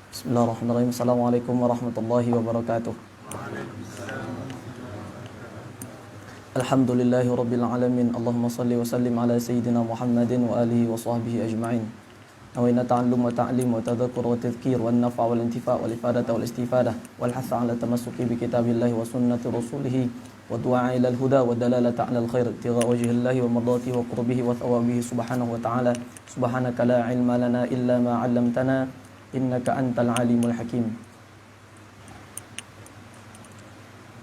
Bismillahirrahmanirrahim. Assalamualaikum warahmatullahi wabarakatuh. Alhamdulillahi rabbil alamin. Allahumma salli wa sallim ala sayyidina Muhammadin wa alihi wa sahbihi ajma'in. Nawayna ta'allum wa ta'lim wa tadhakkur wa tadhkir wa nafa' wal intifa' wal ifadata wal istifadah wal hatha 'ala tamassuki bi kitabillahi wa sunnati rasulih wa du'a ila al-huda wa dalalata 'ala al-khair ibtigha wajhillahi wa mardatihi wa qurbihi wa thawabihi subhanahu wa ta'ala. Subhanaka la 'ilma lana illa ma 'allamtana innaka antal alimul hakim.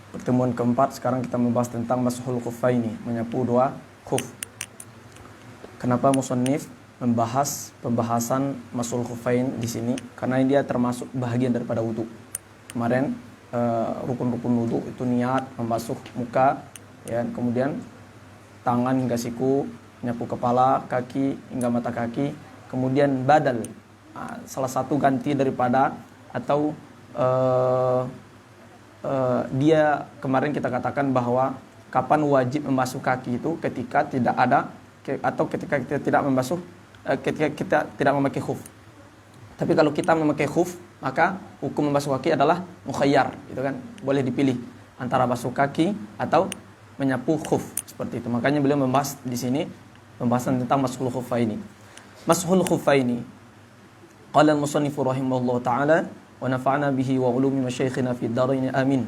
Pertemuan keempat, sekarang kita membahas tentang mashul khuffaini, menyapu dua khuf. Kenapa musannif membahas pembahasan mashul khuffain di sini? Karena dia termasuk bahagian daripada wudu. Kemarin rukun-rukun wudu itu niat, membasuh muka, ya, kemudian tangan hingga siku, menyapu kepala, kaki hingga mata kaki, kemudian badal, salah satu ganti daripada atau dia kemarin kita katakan bahwa kapan wajib membasuh kaki itu ketika tidak ada atau ketika kita tidak membasuh, ketika kita tidak memakai khuf. Tapi kalau kita memakai khuf, maka hukum membasuh kaki adalah mukhayyar, gitu kan? Boleh dipilih antara basuh kaki atau menyapu khuf, seperti itu. Makanya beliau membahas di sini pembahasan tentang mashul khuffaini. Mashul khuffaini. Qala al-musannif rahimahullah ta'ala wa nafa'na bihi wa ulumi masyayikhina fid dharain amin.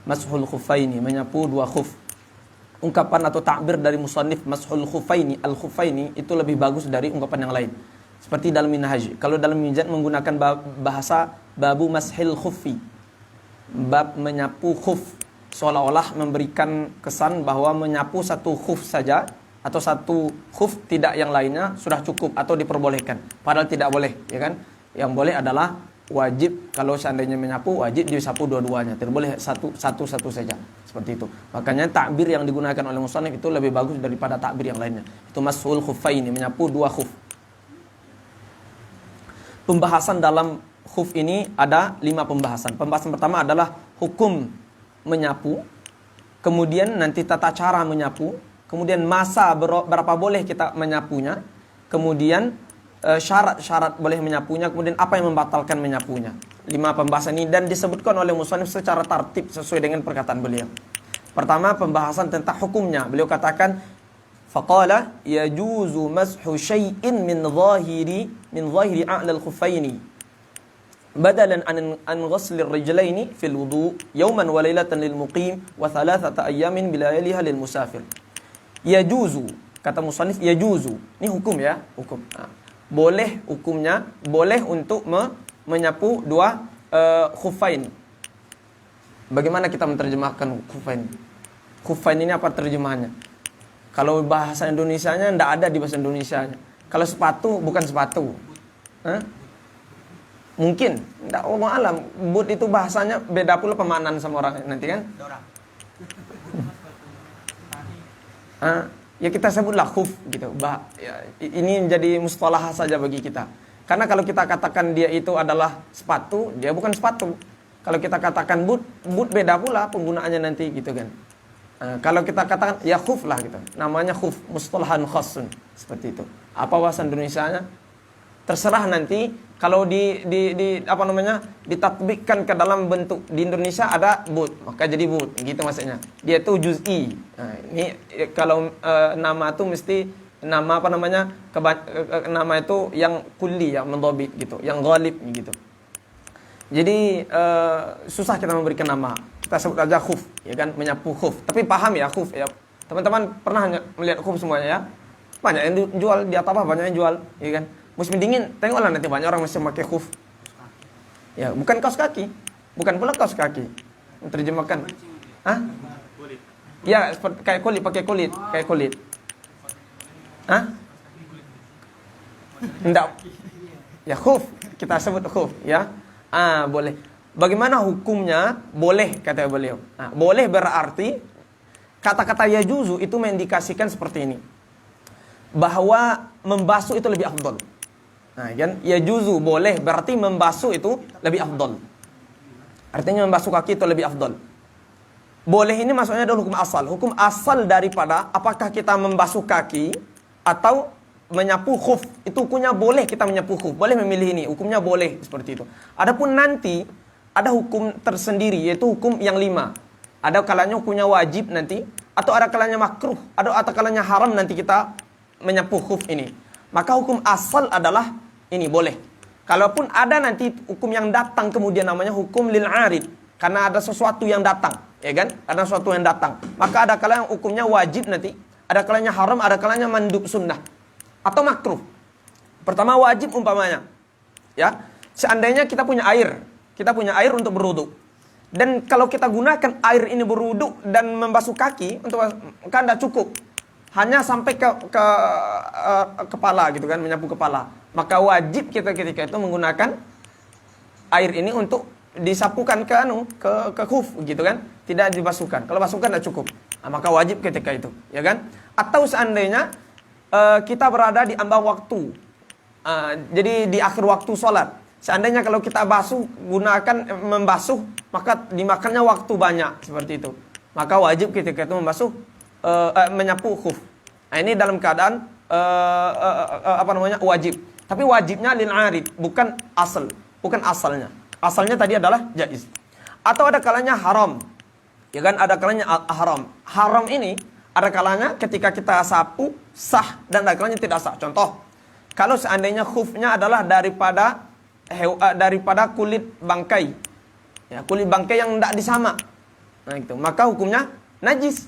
Mashul khuffaini, menyapu dua khuf. Ungkapan atau takbir dari musannif mashul khuffaini, al-khuffaini itu lebih bagus dari ungkapan yang lain. Seperti dalam minhaj. Kalau dalam minhaj menggunakan bahasa babu mashil khuffi, bab menyapu khuf, seolah-olah memberikan kesan bahwa menyapu satu khuf saja atau satu khuf, tidak yang lainnya sudah cukup atau diperbolehkan. Padahal tidak boleh, ya kan? Yang boleh adalah wajib, kalau seandainya menyapu wajib disapu dua-duanya, tidak boleh satu saja, seperti itu. Makanya takbir yang digunakan oleh musannif itu lebih bagus daripada takbir yang lainnya. Itu mashul khuffaini, menyapu dua khuf. Pembahasan dalam khuf ini ada 5 pembahasan. Pembahasan pertama adalah hukum menyapu, kemudian nanti tata cara menyapu, kemudian masa berapa boleh kita menyapunya, kemudian syarat-syarat boleh menyapunya, kemudian apa yang membatalkan menyapunya. 5 pembahasan ini dan disebutkan oleh musannif secara tertib sesuai dengan perkataan beliau. Pertama, pembahasan tentang hukumnya. Beliau katakan faqala yajuzu mashu syai'in min zahiri a'la al-khuffaini badalan an ghasl ar-rijlaini fil wudu yawman wa laylatan lil muqim wa 3 ayyamin bilayaliha lil musafir. Yajuzu, kata musannif yajuzu. Ini hukum ya, hukum. Boleh, hukumnya boleh untuk menyapu dua khuffain. Bagaimana kita menerjemahkan khuffain? Khuffain ini apa terjemahannya? Kalau bahasa Indonesianya tidak ada di bahasa Indonesianya. Kalau sepatu bukan sepatu. Mungkin, tidak, Allah alam. Boot itu bahasanya beda pula pemaknaan sama orang nanti kan? Ya kita sebutlah khuf gitu. Ya, ini menjadi mustalah saja bagi kita. Karena kalau kita katakan dia itu adalah sepatu, dia bukan sepatu. Kalau kita katakan boot beda pula penggunaannya nanti gitu kan. Kalau kita katakan ya khuf lah gitu. Namanya khuf, mustalahan khasun, seperti itu. Apa bahasa Indonesianya? Terserah nanti kalau ditatbikkan ke dalam bentuk di Indonesia ada boot, maka jadi boot gitu maksudnya. Dia itu juz'i. Nah, ini kalau nama itu mesti nama nama itu yang kulli, yang mendhabit gitu, yang ghalib gitu. Jadi susah kita memberikan nama. Kita sebut aja khuf, ya kan, menyapu khuf. Tapi paham ya khuf ya. Teman-teman pernah melihat khuf semuanya ya? Banyak yang jual di Atapah, banyak yang jual, ya kan? Musim dingin, tengoklah nanti banyak orang masih pakai khuf. Ya, bukan kaos kaki. Bukan pula kaos kaki. Menerjemahkan. Hah? Ya, seperti kayak kulit, pakai kulit, kayak kulit. Hah? Enggak. Ya khuf, kita sebut khuf, ya. Boleh. Bagaimana hukumnya? Boleh, kata beliau. Boleh berarti kata-kata yajuzu itu mengindikasikan seperti ini. Bahwa membasuh itu lebih afdal. Kan? Yajuzu boleh berarti membasuh itu lebih afdal. Artinya membasuh kaki itu lebih afdal. Boleh ini maksudnya adalah hukum asal. Hukum asal daripada apakah kita membasuh kaki atau menyapu khuf, itu hukumnya boleh kita menyapu khuf, boleh memilih ini, hukumnya boleh seperti itu. Adapun nanti ada hukum tersendiri, yaitu hukum yang 5. Ada kalanya hukumnya wajib nanti, atau ada kalanya makruh, atau kalanya haram nanti kita menyapu khuf ini. Maka hukum asal adalah ini boleh. Kalaupun ada nanti hukum yang datang kemudian namanya hukum lil arid, karena ada sesuatu yang datang, ya kan? Ada sesuatu yang datang. Maka ada kalanya hukumnya wajib nanti, ada kalanya haram, ada kalanya mandub sunnah atau makruh. Pertama wajib umpamanya, ya. Seandainya kita punya air untuk berwudu. Dan kalau kita gunakan air ini berwudu dan membasuh kaki untuk kan tidak cukup. Hanya sampai ke kepala gitu kan, menyapu kepala. Maka wajib kita ketika itu menggunakan air ini untuk disapukan ke khuf gitu kan, tidak dibasuhkan. Kalau basuhkan tidak cukup. Nah, maka wajib ketika itu, ya kan? Atau seandainya kita berada di ambang waktu, jadi di akhir waktu sholat. Seandainya kalau kita membasuh, maka dimakannya waktu banyak seperti itu. Maka wajib ketika itu menyapu khuf. Nah, ini dalam keadaan wajib. Tapi wajibnya lil arid, bukan asalnya. Asalnya tadi adalah jaiz. Atau ada kalanya haram. Ya kan, ada kalanya haram. Haram ini ada kalanya ketika kita sapu sah dan ada kalanya tidak sah. Contoh, kalau seandainya khufnya adalah daripada kulit bangkai. Ya, kulit bangkai yang tidak disamak. Nah, gitu. Maka hukumnya najis.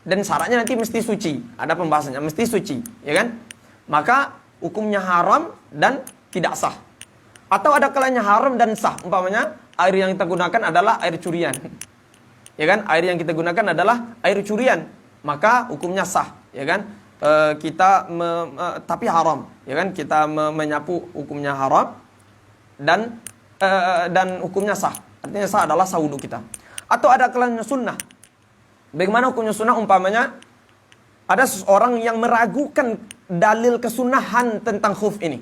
Dan syaratnya nanti mesti suci. Ada pembahasannya, mesti suci, ya kan? Maka hukumnya haram dan tidak sah. Atau ada kalanya haram dan sah. Umpamanya air yang kita gunakan adalah air curian. Ya kan? Air yang kita gunakan adalah air curian. Maka hukumnya sah, ya kan? Tapi haram, ya kan? Kita menyapu hukumnya haram dan hukumnya sah. Artinya sah adalah sah wudu kita. Atau ada kalanya sunnah. Bagaimana hukumnya sunnah? Umpamanya ada seseorang yang meragukan dalil kesunahan tentang khuf ini.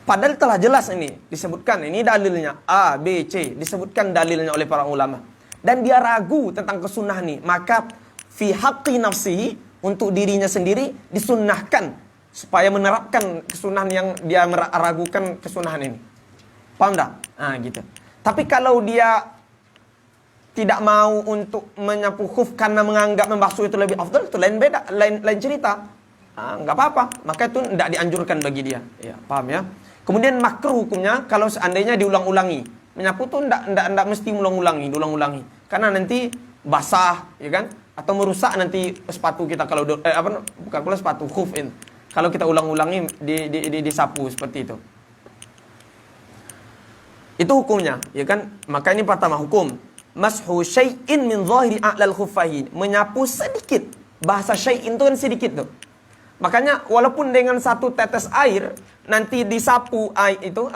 Padahal telah jelas ini disebutkan, ini dalilnya A, B, C, disebutkan dalilnya oleh para ulama. Dan dia ragu tentang kesunahan ini, maka fi haqqi nafsihi, untuk dirinya sendiri disunnahkan supaya menerapkan kesunahan yang dia meragukan kesunahan ini. Paham tak? Nah, gitu. Tapi kalau dia tidak mau untuk menyapu khuf karena menganggap membasuh itu lebih afdal, itu lain cerita. Enggak apa-apa, maka itu tidak dianjurkan bagi dia. Ya, paham ya? Kemudian makruh hukumnya kalau seandainya diulang-ulangi. Menyapu itu tidak mesti diulang-ulangi. Karena nanti basah, ya kan? Atau merusak nanti sepatu kita kalau bukan pula sepatu khuf ini. Kalau kita ulang-ulangi disapu seperti itu. Itu hukumnya, ya kan? Maka ini pertama hukum. Mashu syai'in min zahiri a'lal khuffahin. Menyapu sedikit. Bahasa syai'in itu kan sedikit tuh. Makanya walaupun dengan satu tetes air nanti disapu air itu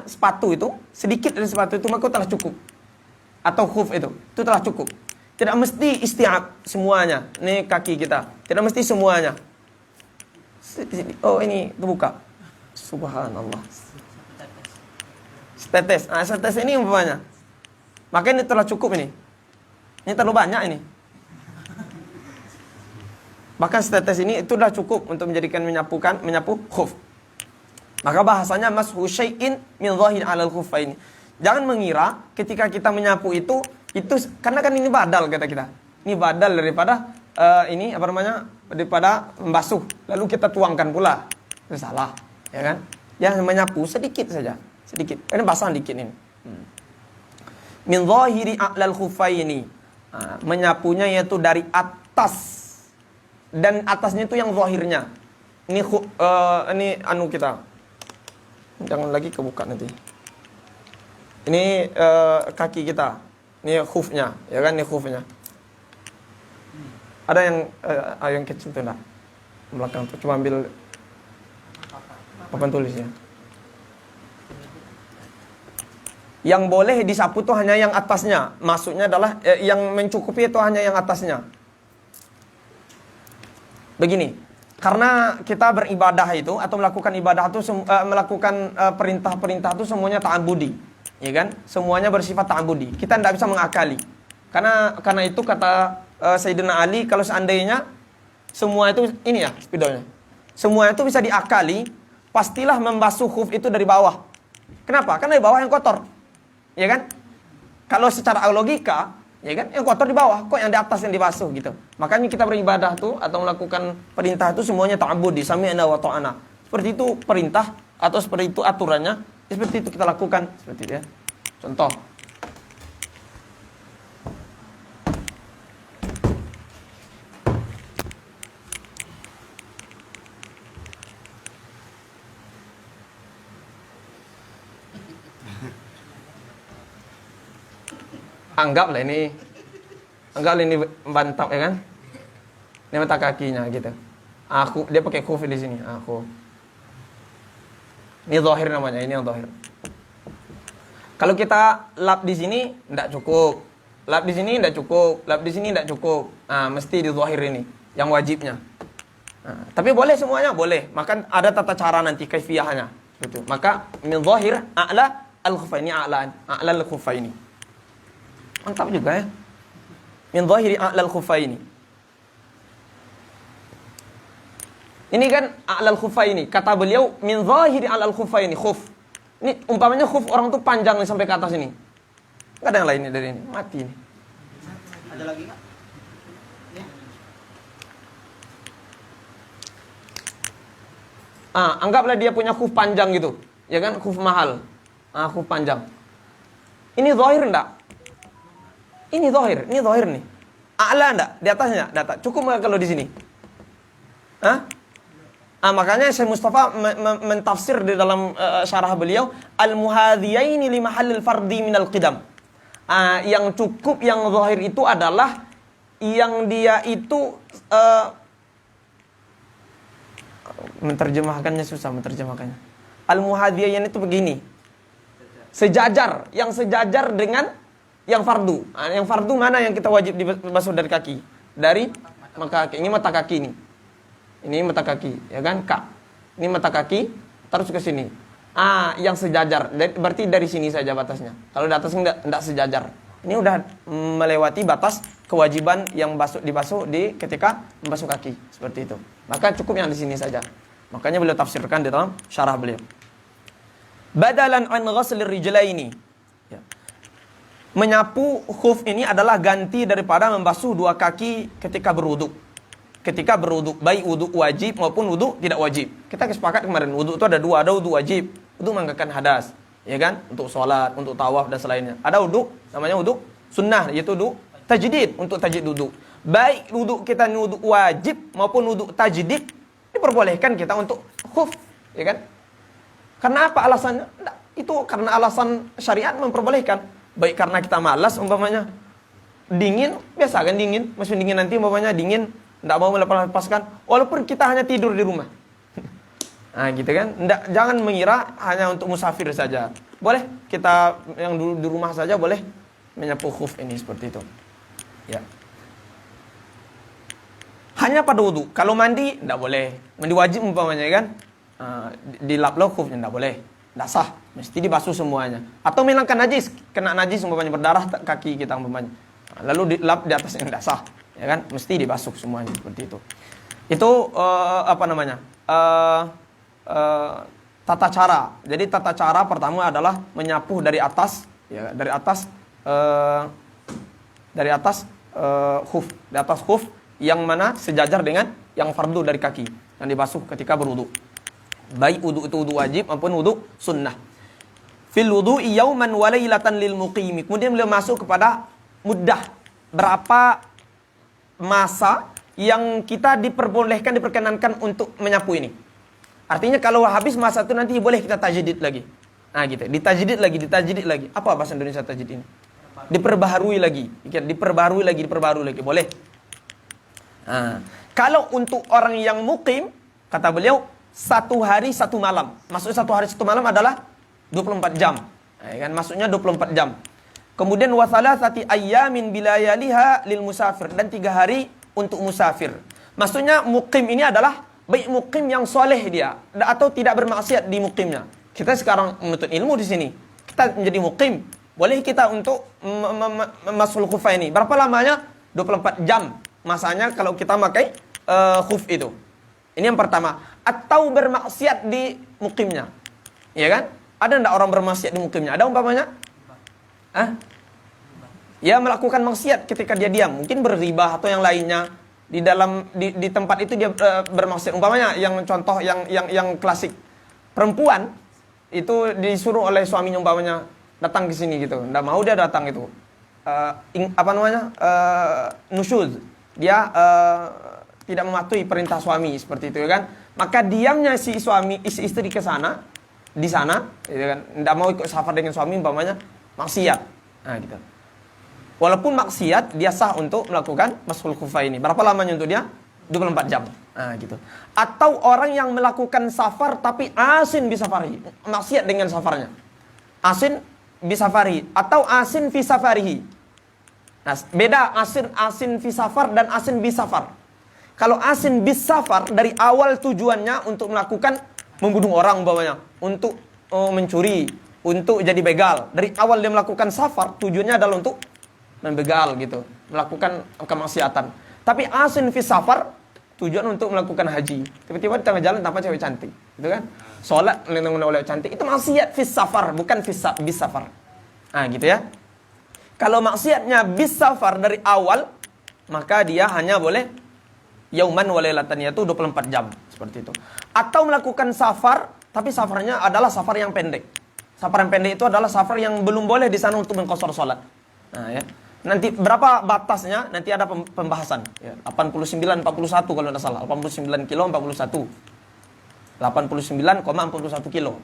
sepatu itu sedikit dari sepatu itu maka telah cukup. Atau khuf itu telah cukup. Tidak mesti isti'ab semuanya. Ini kaki kita. Tidak mesti semuanya. Oh, ini terbuka. Subhanallah. Setetes. Setetes ini umpamanya. Maka ini telah cukup ini. Ini terlalu banyak ini. Bahkan setetes ini itu sudah cukup untuk menjadikan menyapu khuf. Maka bahasanya mashu syai'in min zahir 'alal khuffain. Jangan mengira ketika kita menyapu itu karena kan ini badal kata kita. Ini badal daripada daripada membasuh lalu kita tuangkan pula. Itu salah, ya kan? Yang menyapu sedikit saja, sedikit. Ini basah dikit ini. Min zahiri a'lal khuffaini. Menyapunya yaitu dari atas. Dan atasnya itu yang zahirnya. Ini kita. Jangan lagi kebuka nanti. Ini kaki kita. Ini khufnya, ya kan? Ini khufnya. Ada yang kecil tuh enggak? Belakang tuh cuma ambil papan tulisnya. Yang boleh disapu itu hanya yang atasnya. Maksudnya adalah yang mencukupi itu hanya yang atasnya. Begini, karena kita beribadah itu atau melakukan ibadah itu melakukan perintah-perintah itu semuanya ta'abudi, ya kan? Semuanya bersifat ta'abudi. Kita tidak bisa mengakali. Karena itu kata Sayyidina Ali, kalau seandainya semua itu ini ya spidolnya. semua itu bisa diakali, pastilah membasuh khuf itu dari bawah. Kenapa? Karena di bawah yang kotor. Ya kan? Kalau secara logika, ya kan, yang kotor di bawah, kok yang di atas yang dibasuh gitu. Makanya kita beribadah tuh atau melakukan perintah itu semuanya ta'abbudi, sami'na wa ta'ana. Seperti itu perintah atau seperti itu aturannya, seperti itu kita lakukan, seperti itu ya. Contoh. Anggaplah ini bantal ya kan? Ini mata kakinya gitu. Dia pakai khuf di sini. Ini zahir namanya, ini yang zahir. Kalau kita lap di sini enggak cukup. Lap di sini enggak cukup, lap di sini enggak cukup. Mesti di zahir ini yang wajibnya. Tapi boleh semuanya, boleh. Maka ada tata cara nanti kaifiyahnya. Gitu. Maka min zahir a'la al-khufaini a'la al-khufaini. Mantap juga ya. Min zahiri a'lal khufaini. Ini kan a'lal khufaini. Kata beliau min zahiri a'lal khufaini. Khuf. Ini umpamanya khuf orang tuh panjang nih sampai ke atas ini. Enggak ada yang lainnya dari ini. Mati ini. Ada lagi enggak? Ya. Anggaplah dia punya khuf panjang gitu. Ya kan, khuf mahal. Khuf panjang. Ini zahir enggak? Ini zahir nih. A'la enggak? Di atasnya? Data. Cukup enggak kalau di sini? Makanya Syekh Mustafa mentafsir di dalam syarah beliau, al-muhadhiyaini li mahallil fardi minal qidam. Yang cukup, yang zahir itu adalah yang dia itu menerjemahkannya susah menerjemahkannya. Al-muhadhiyain itu begini. Sejajar, yang sejajar dengan yang fardu. Yang fardu mana yang kita wajib dibasuh dari kaki? Dari mata kaki. Ini mata kaki ini. Ini mata kaki, ya kan? Ini mata kaki, terus ke sini. Yang sejajar. Berarti dari sini saja batasnya. Kalau di atas enggak sejajar. Ini udah melewati batas kewajiban yang dibasuh ketika membasuh kaki. Seperti itu. Maka cukup yang di sini saja. Makanya beliau tafsirkan di dalam syarah beliau. Badalan an ghaslir rijlaini. Menyapu khuf ini adalah ganti daripada membasuh dua kaki ketika berwudu. Ketika berwudu, baik wudu wajib maupun wudu tidak wajib. Kita sepakat kemarin, wudu itu ada dua, ada wudu wajib, wudu menghilangkan hadas, ya kan? Untuk sholat, untuk tawaf dan selainnya. Ada wudu namanya wudu sunnah, yaitu wudu tajdid, untuk tajdid wudu. Baik wudu kita wudu wajib maupun wudu tajdid diperbolehkan kita untuk khuf, ya kan? Karena apa alasannya? Itu karena alasan syariat memperbolehkan. Baik karena kita malas umpamanya dingin, biasa kan dingin, masih dingin nanti umpamanya dingin, enggak mau melepaskan walaupun kita hanya tidur di rumah. Gitu kan? Jangan mengira hanya untuk musafir saja. Boleh kita yang di rumah saja boleh menyapu khuf ini seperti itu. Ya. Hanya pada wudu. Kalau mandi enggak boleh. Mandi wajib umpamanya kan? Dilap khufnya enggak boleh. Tidak sah, mesti dibasuh semuanya. Atau menghilangkan najis, kena najis umpamanya berdarah kaki kita umpamanya. Lalu dilap di atasnya tidak sah, ya kan? Mesti dibasuh semuanya seperti itu. Itu tata cara. Jadi tata cara pertama adalah menyapu dari atas, ya, dari atas khuf, di atas khuf yang mana sejajar dengan yang fardu dari kaki yang dibasuh ketika berwudu. Baik wudu itu wudu wajib maupun wudu sunnah. Fil wudu'i yauman wa lailatan lil muqimi. Kemudian beliau masuk kepada muddah. Berapa masa yang kita diperkenankan untuk menyapu ini. Artinya kalau habis masa itu nanti boleh kita tajdid lagi. Gitu. Ditajdid lagi. Apa bahasa Indonesia tajdid ini? Diperbaharui lagi. Diperbaharui lagi. Boleh. Kalau untuk orang yang muqim, kata beliau, 1 hari 1 malam. Maksudnya 1 hari 1 malam adalah 24 jam. Kan maksudnya 24 jam. Kemudian wa thalathati ayyamin bilayaliha lil musafir, dan 3 hari untuk musafir. Maksudnya muqim ini adalah baik muqim yang soleh dia atau tidak bermaksiat di muqimnya. Kita sekarang menuntut ilmu di sini. Kita menjadi muqim. Boleh kita untuk memasul khufah ini. Berapa lamanya? 24 jam. Masanya kalau kita pakai khuf itu. Ini yang pertama. atau bermaksiat di mukimnya. Ya kan? Ada enggak orang bermaksiat di mukimnya? Ada umpamanya? Ya melakukan maksiat ketika dia diam, mungkin berribah atau yang lainnya. Di tempat itu dia bermaksiat. Umpamanya yang contoh yang klasik. Perempuan itu disuruh oleh suaminya umpamanya datang ke sini gitu. Enggak mau dia datang itu. Nusyuz. Dia tidak mematuhi perintah suami seperti itu, ya kan? Maka diamnya si istri ke sana, di sana, ya kan? Tidak mau ikut safar dengan suami, umpamanya maksiat. Nah, gitu. Walaupun maksiat, dia sah untuk melakukan mashul khuffaini. Berapa lamanya untuk dia? 24 jam. Nah, gitu. Atau orang yang melakukan safar tapi asin bisafarihi, maksiat dengan safarnya. Asin bisafarihi atau asin fi safarihi. Nah, beda asin fi safar dan asin bisafar. Kalau asin bis safar dari awal tujuannya untuk melakukan membunuh orang umpamanya, untuk mencuri, untuk jadi begal. Dari awal dia melakukan safar tujuannya adalah untuk membegal gitu, melakukan kemaksiatan. Tapi asin fi safar tujuan untuk melakukan haji. Tiba-tiba di tengah jalan tanpa cewek cantik, gitu kan? Salat oleh cantik itu maksiat fi safar, bukan bis safar. Nah, gitu ya. Kalau maksiatnya bis safar dari awal, maka dia hanya boleh yauman walailatan, yaitu 24 jam seperti itu. Atau melakukan safar tapi safarnya adalah safar yang pendek. Safar yang pendek itu adalah safar yang belum boleh di sana untuk mengqashar salat. Nah, ya. Nanti berapa batasnya? Nanti ada pembahasan. Ya, 89,41 kalau tidak salah. 89 kilo 41. 89,41 kilo.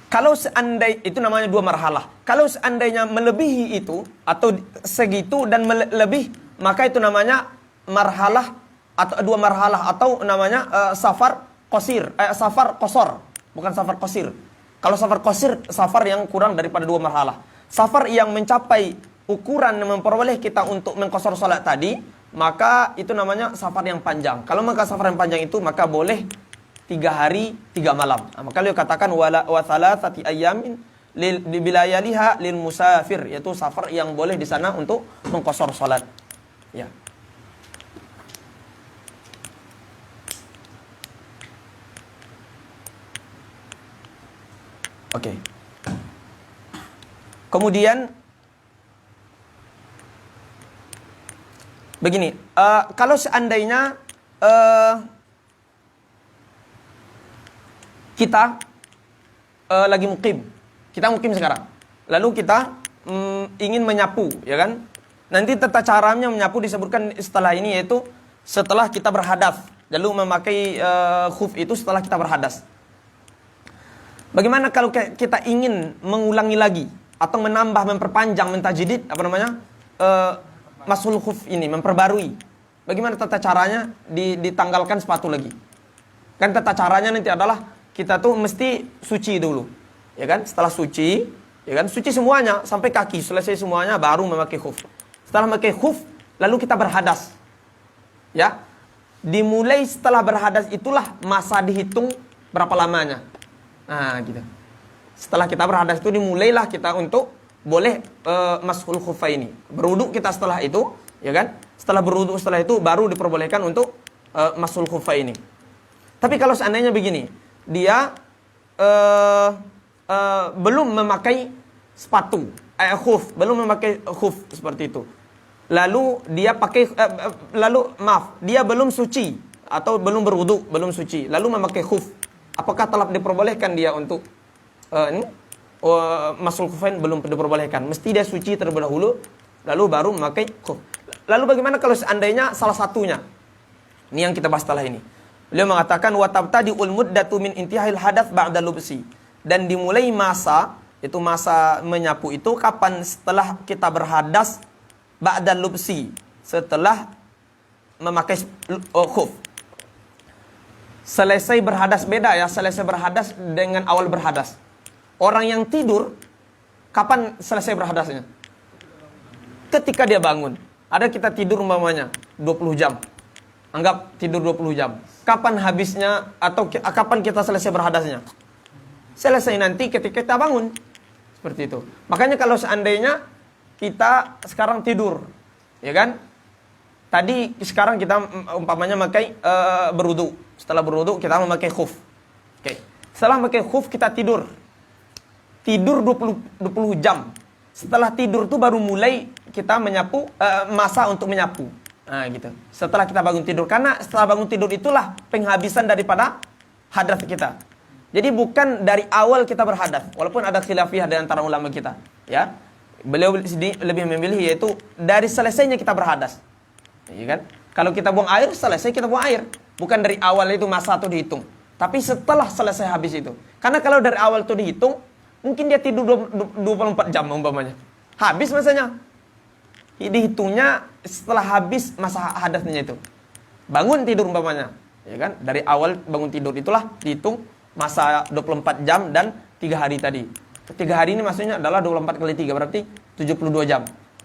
Kalau seandainya itu namanya 2 marhalah. Kalau seandainya melebihi itu atau segitu dan lebih, maka itu namanya marhalah atau 2 marhalah atau namanya safar qasir, safar qasar, bukan safar qasir. Kalau safar qasir, safar yang kurang daripada 2 marhalah. Safar yang mencapai ukuran yang memperoleh kita untuk mengqashar salat tadi, maka itu namanya safar yang panjang. Kalau maka safar yang panjang itu maka boleh 3 hari 3 malam. Nah, maka beliau katakan wa thalathati ayyamin bilayaliha lil musafir, yaitu safar yang boleh di sana untuk mengqashar salat. Ya. Oke. Kemudian begini, kalau seandainya kita lagi mukim, kita mukim sekarang, lalu kita ingin menyapu, ya kan? Nanti tata caranya menyapu disebutkan setelah ini, yaitu setelah kita berhadas, lalu memakai khuf itu setelah kita berhadas. Bagaimana kalau kita ingin mengulangi lagi atau menambah, memperpanjang, mentajdid mashul khuf ini, memperbarui? Bagaimana tata caranya ditanggalkan sepatu lagi? Kan tata caranya nanti adalah kita tuh mesti suci dulu, ya kan? Setelah suci, ya kan? Suci semuanya sampai kaki, selesai semuanya baru memakai khuf. Setelah memakai khuf, lalu kita berhadas. Ya. Dimulai setelah berhadas itulah masa dihitung berapa lamanya. Nah, gitu. Setelah kita berhadas itu dimulailah kita untuk boleh mashul khuffaini. Berwudu kita setelah itu, ya kan? Setelah berwudu setelah itu baru diperbolehkan untuk mashul khuffaini. Tapi kalau seandainya begini, dia belum memakai sepatu, khuf, belum memakai khuf seperti itu. Lalu dia pakai dia belum suci atau belum berwudu, belum suci, lalu memakai khuf. Apakah telah diperbolehkan dia untuk mashul khuffain? Belum diperbolehkan. Mesti dia suci terlebih dahulu lalu baru memakai khuf. Lalu bagaimana kalau seandainya salah satunya? Ini yang kita bahas setelah ini. Beliau mengatakan wa tabtadi'ul muddatu min intihai hadats ba'da lubsi. Dan dimulai masa, itu masa menyapu itu kapan? Setelah kita berhadas ba'da lubsi, setelah memakai khuf. Selesai berhadas beda ya, selesai berhadas dengan awal berhadas. Orang yang tidur kapan selesai berhadasnya? Ketika dia bangun. Ada kita tidur umpamanya 20 jam. Anggap tidur 20 jam. Kapan habisnya atau kapan kita selesai berhadasnya? Selesai nanti ketika kita bangun. Seperti itu. Makanya kalau seandainya kita sekarang tidur, ya kan? tadi sekarang kita umpamanya memakai berwudu. Setelah berwudu kita memakai khuf. Oke. Setelah memakai khuf kita tidur. Tidur 20 jam. Setelah tidur tuh baru mulai kita menyapu, masa untuk menyapu. Nah gitu. Setelah kita bangun tidur. Karena setelah bangun tidur itulah penghabisan daripada hadas kita. Jadi bukan dari awal kita berhadas. Walaupun ada khilafiyah di antara ulama kita. Ya. Beliau lebih memilih yaitu dari selesainya kita berhadas. Ya kan? Kalau kita buang air, selesai kita buang air. Bukan dari awal itu masa itu dihitung. Tapi setelah selesai habis itu. Karena kalau dari awal itu dihitung, mungkin dia tidur 24 jam umpamanya. Habis masanya. Dihitungnya setelah habis masa hadasnya itu. Bangun tidur umpamanya. Ya kan? Dari awal bangun tidur itulah dihitung masa 24 jam dan 3 hari tadi. 3 hari ini maksudnya adalah 24 kali 3 berarti 72 jam.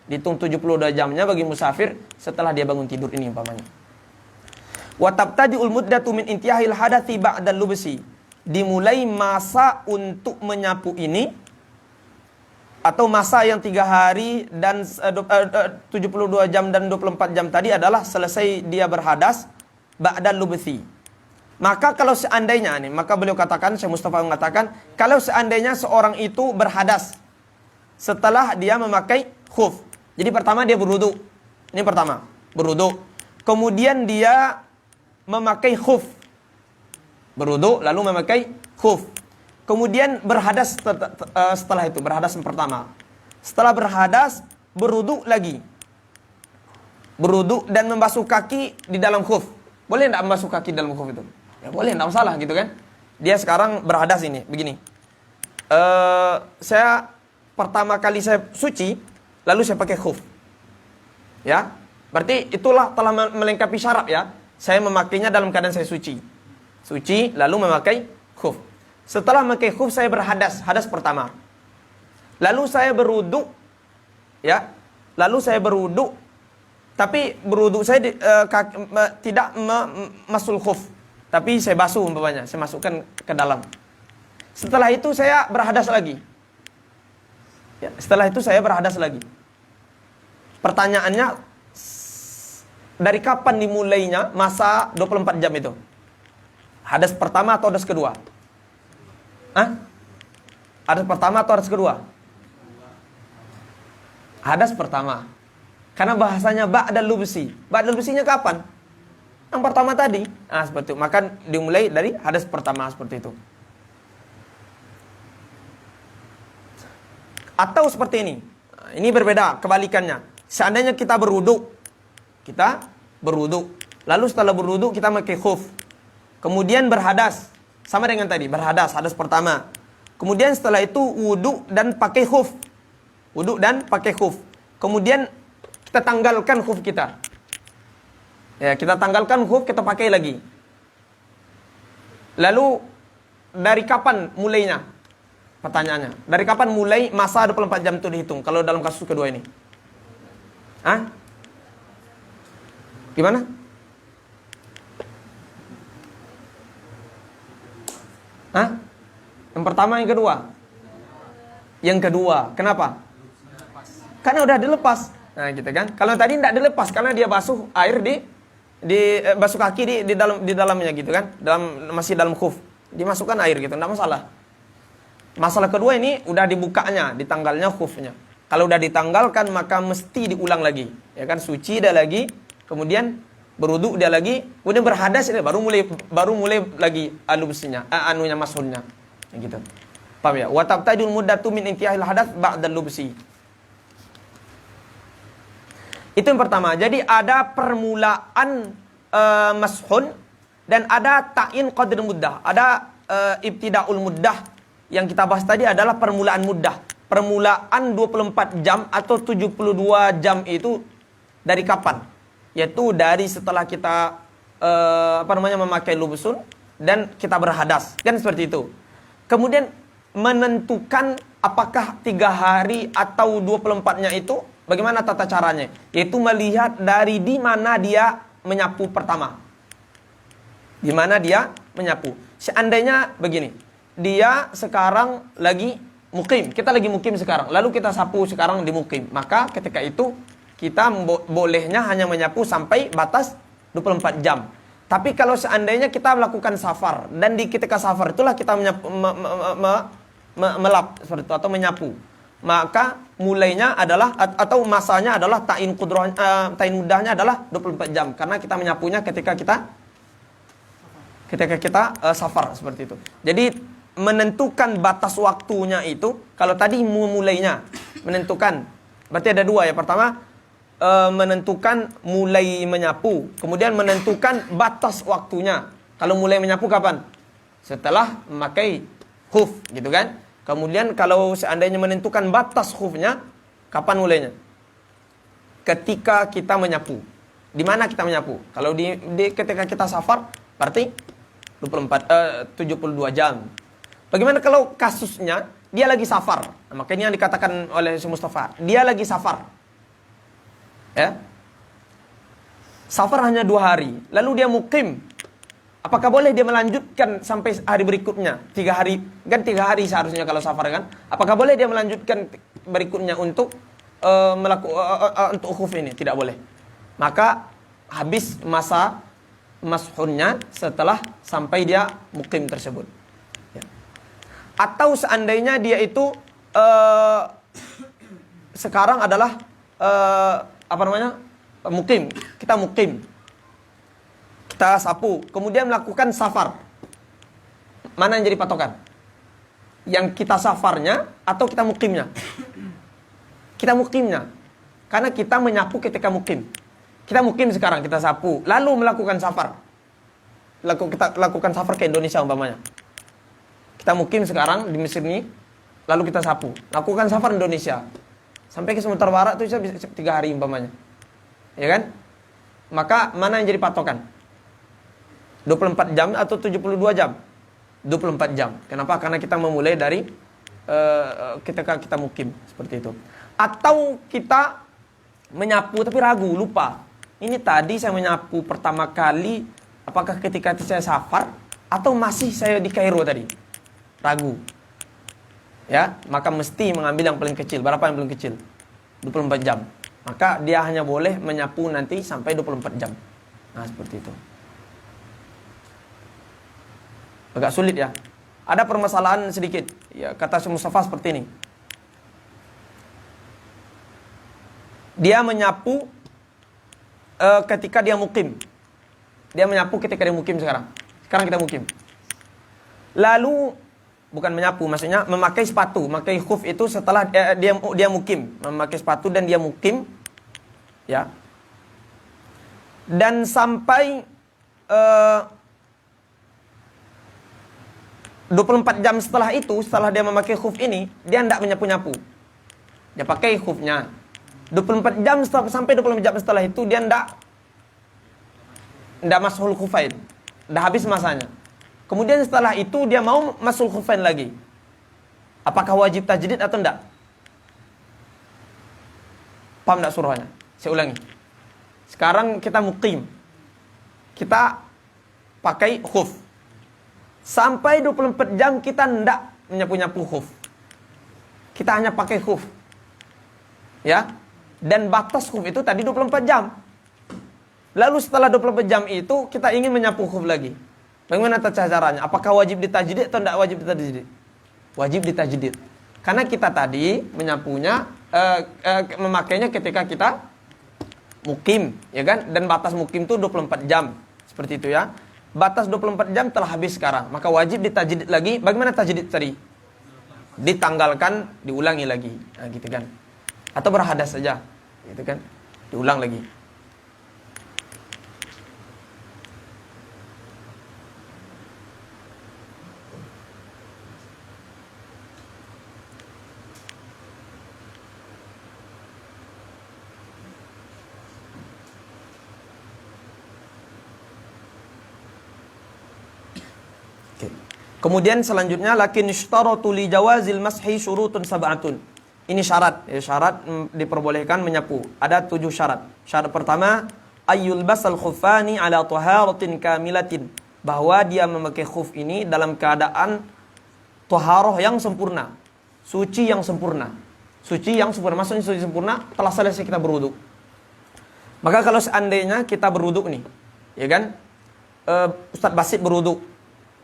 Dihitung 72 jamnya bagi musafir setelah dia bangun tidur ini umpamanya. Wa tabtadi'ul muddatu min intihahil hadathi ba'dal lubsi. Dimulai masa untuk menyapu ini atau masa yang 3 hari dan 72 jam dan 24 jam tadi adalah selesai dia berhadas ba'dal lubsi. Maka kalau seandainya nih, maka beliau katakan, Syekh Mustafa mengatakan, kalau seandainya seorang itu berhadas setelah dia memakai khuf. Jadi pertama dia berwudu. Ini pertama, berwudu. Kemudian dia memakai khuf. Berwudu lalu memakai khuf. Kemudian berhadas setelah itu, berhadas yang pertama. Setelah berhadas, berwudu lagi. Berwudu dan membasuh kaki di dalam khuf. Boleh enggak membasuh kaki dalam khuf itu? Ya boleh, enggak masalah gitu kan. Dia sekarang berhadas ini, begini. Saya pertama kali saya suci, lalu saya pakai khuf. Ya, berarti itulah telah melengkapi syarat ya. Saya memakainya dalam keadaan saya suci. Suci, lalu memakai khuf. Setelah memakai khuf, saya berhadas, hadas pertama. Lalu saya berwudu, ya. Lalu saya berwudu, tapi berwudu saya tidak masul khuf, tapi saya basuh umpamanya, saya masukkan ke dalam. Setelah itu saya berhadas lagi. Ya, setelah itu saya berhadas lagi. Pertanyaannya, dari kapan dimulainya masa 24 jam itu? Hadas pertama atau hadas kedua? Hadas pertama atau hadas kedua? Hadas pertama. Karena bahasanya ba'dal lubsi. Ba'dal lubsinya kapan? Yang pertama tadi. Seperti itu. Maka dimulai dari hadas pertama seperti itu. Atau seperti ini. Ini berbeda kebalikannya. Seandainya kita berwudu. Lalu setelah berwudu kita pakai khuf. Kemudian berhadas. Sama dengan tadi, berhadas, hadas pertama. Kemudian setelah itu wudu dan pakai khuf. Wudu dan pakai khuf. Kemudian kita tanggalkan khuf kita. Ya, kita tanggalkan khuf, kita pakai lagi. Lalu dari kapan mulainya? Pertanyaannya. Dari kapan mulai masa 24 jam itu dihitung kalau dalam kasus kedua ini? Gimana? Yang pertama, yang kedua? Yang kedua. Kenapa? Karena udah dilepas. Nah, gitu kan. Kalau tadi tidak dilepas karena dia basuh air basuh kaki di dalamnya gitu kan. Masih dalam khuf. Dimasukkan air gitu, tidak masalah. Masalah kedua ini udah dibukanya, ditanggalnya khufnya. Kalau udah ditanggalkan maka mesti diulang lagi. Ya kan, suci dia lagi, kemudian berwudu dia lagi, kemudian berhadas dia baru mulai lagi anunya mashunnya. Gitu. Paham ya? Wa tabtadul muddatu min intihahil hadath ba'dal lubsi. Itu yang pertama. Jadi ada permulaan mashun dan ada ta'in qadr muddah. Ada ibtidaul muddah. Yang kita bahas tadi adalah permulaan muddah. Permulaan 24 jam atau 72 jam itu dari kapan? Yaitu dari setelah kita memakai lubsun dan kita berhadas. Kan seperti itu. Kemudian menentukan apakah 3 hari atau 24-nya itu bagaimana tata caranya? Yaitu melihat dari di mana dia menyapu pertama. Di mana dia menyapu. Seandainya begini, dia sekarang lagi mukim. Kita lagi mukim sekarang. Lalu kita sapu sekarang di mukim. Maka ketika itu kita bolehnya hanya menyapu sampai batas 24 jam. Tapi kalau seandainya kita melakukan safar dan di ketika safar itulah kita menyapu, melap seperti itu atau menyapu, maka mulainya adalah atau masanya adalah ta'in mudahnya adalah 24 jam karena kita menyapunya ketika kita safar seperti itu. Jadi menentukan batas waktunya itu kalau tadi mulainya menentukan berarti ada dua ya. Pertama menentukan mulai menyapu, kemudian menentukan batas waktunya. Kalau mulai menyapu kapan? Setelah memakai khuf, gitu kan? Kemudian kalau seandainya menentukan batas khufnya, kapan mulainya? Ketika kita menyapu. Di mana kita menyapu? Kalau ketika kita safar, berarti 72 jam. Bagaimana kalau kasusnya dia lagi safar? Nah, makanya yang dikatakan oleh Syekh Mustafa, dia lagi safar. Ya. Safar hanya 2 hari, lalu dia mukim. Apakah boleh dia melanjutkan sampai hari berikutnya? 3 hari, kan 3 hari seharusnya kalau safar kan? Apakah boleh dia melanjutkan berikutnya untuk untuk khuf ini? Tidak boleh. Maka habis masa mashunnya setelah sampai dia mukim tersebut. Ya. Atau seandainya dia itu sekarang adalah mukim. Kita mukim. Kita sapu, kemudian melakukan safar. Mana yang jadi patokan? Yang kita safarnya atau kita mukimnya? Kita mukimnya. Karena kita menyapu ketika mukim. Kita mukim sekarang, kita sapu, lalu melakukan safar. Kita lakukan safar ke Indonesia umpamanya. Kita mukim sekarang di Mesir ini, lalu kita sapu. Lakukan safar Indonesia. Sampai ke Sumatera Barat itu bisa 3 hari umpamanya. Ya kan? Maka mana yang jadi patokan? 24 jam atau 72 jam? 24 jam. Kenapa? Karena kita memulai dari ketika kita mukim. Seperti itu. Atau kita menyapu tapi ragu, lupa. Ini tadi saya menyapu pertama kali, apakah ketika saya safar atau masih saya di Kairo tadi? Ragu. Ya, maka mesti mengambil yang paling kecil. Berapa yang paling kecil? 24 jam. Maka dia hanya boleh menyapu nanti sampai 24 jam. Nah, seperti itu. Agak sulit ya. Ada permasalahan sedikit. Ya, kata Syekh Mustafa seperti ini. Dia menyapu ketika dia mukim. Dia menyapu ketika dia mukim sekarang. Sekarang kita mukim. Lalu bukan menyapu, maksudnya memakai sepatu, memakai khuf itu setelah dia mukim, memakai sepatu dan dia mukim, ya. Dan sampai 24 jam setelah itu, setelah dia memakai khuf ini, dia tidak menyapu-nyapu. Dia pakai khufnya. 24 jam sampai 24 jam setelah itu dia tidak mashul khufain. Dah habis masanya. Kemudian setelah itu dia mau mashul khufain lagi. Apakah wajib tajdid atau tidak? Paham tidak suruhannya? Saya ulangi. Sekarang kita muqim. Kita pakai khuf. Sampai 24 jam kita tidak menyapu-nyapu khuf. Kita hanya pakai khuf. Ya. Dan batas khuf itu tadi 24 jam. Lalu setelah 24 jam itu kita ingin menyapu khuf lagi. Bagaimana tata caranya? Apakah wajib ditajdid atau tidak wajib ditajdid? Wajib ditajdid. Karena kita tadi menyapunya memakainya ketika kita mukim, ya kan? Dan batas mukim itu 24 jam. Seperti itu ya. Batas 24 jam telah habis sekarang. Maka wajib ditajdid lagi. Bagaimana tajdid tadi? Ditanggalkan, diulangi lagi. Nah, gitu kan. Atau berhadas saja. Gitu kan. Diulang lagi. Kemudian selanjutnya lakin yushtaratu li jawazil mashi syurutun sab'atun. Ini syarat, ya, syarat diperbolehkan menyapu. Ada 7 syarat. Syarat pertama, ayyul basal khufani ala taharatin kamilatin. Bahwa dia memakai khuf ini dalam keadaan taharah yang sempurna. Suci yang sempurna. Suci yang sempurna. Maksudnya suci sempurna, telah selesai kita berwudu. Maka kalau seandainya kita berwuduk nih, ya kan, Ustadz Basit berwuduk,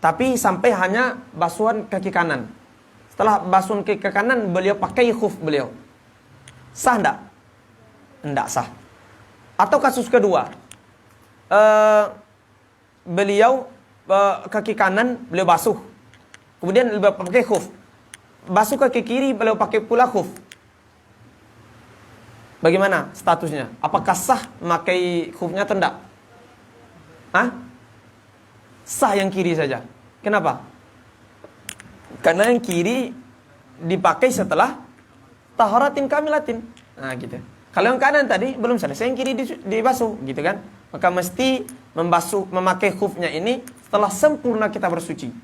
tapi sampai hanya basuhan kaki kanan. Setelah basuhan kaki kanan, beliau pakai khuf beliau. Sah enggak? Enggak sah. Atau kasus kedua, beliau kaki kanan beliau basuh, kemudian beliau pakai khuf. Basuh kaki kiri beliau pakai pula khuf. Bagaimana statusnya? Apakah sah memakai khufnya atau enggak? Hah? Sah yang kiri saja. Kenapa? Karena yang kiri dipakai setelah taharatin kamilatin. Nah gitu. Kalau yang kanan tadi belum selesai, yang kiri dibasuh gitu kan. Maka mesti memakai khufnya ini setelah sempurna kita bersuci.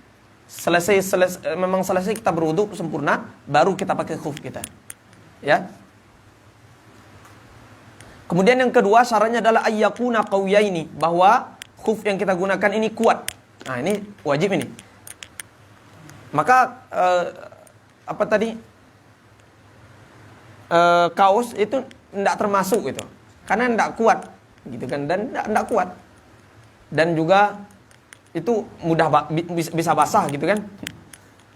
Memang selesai kita berwudu sempurna, baru kita pakai khuf kita. Ya. Kemudian yang kedua syaratnya adalah ayyakuna qawiyaini, bahwa khuf yang kita gunakan ini kuat. Nah, ini wajib ini. Maka apa tadi? Kaos itu tidak termasuk gitu. Karena tidak kuat gitu kan, dan tidak kuat. Dan juga itu mudah bisa basah gitu kan.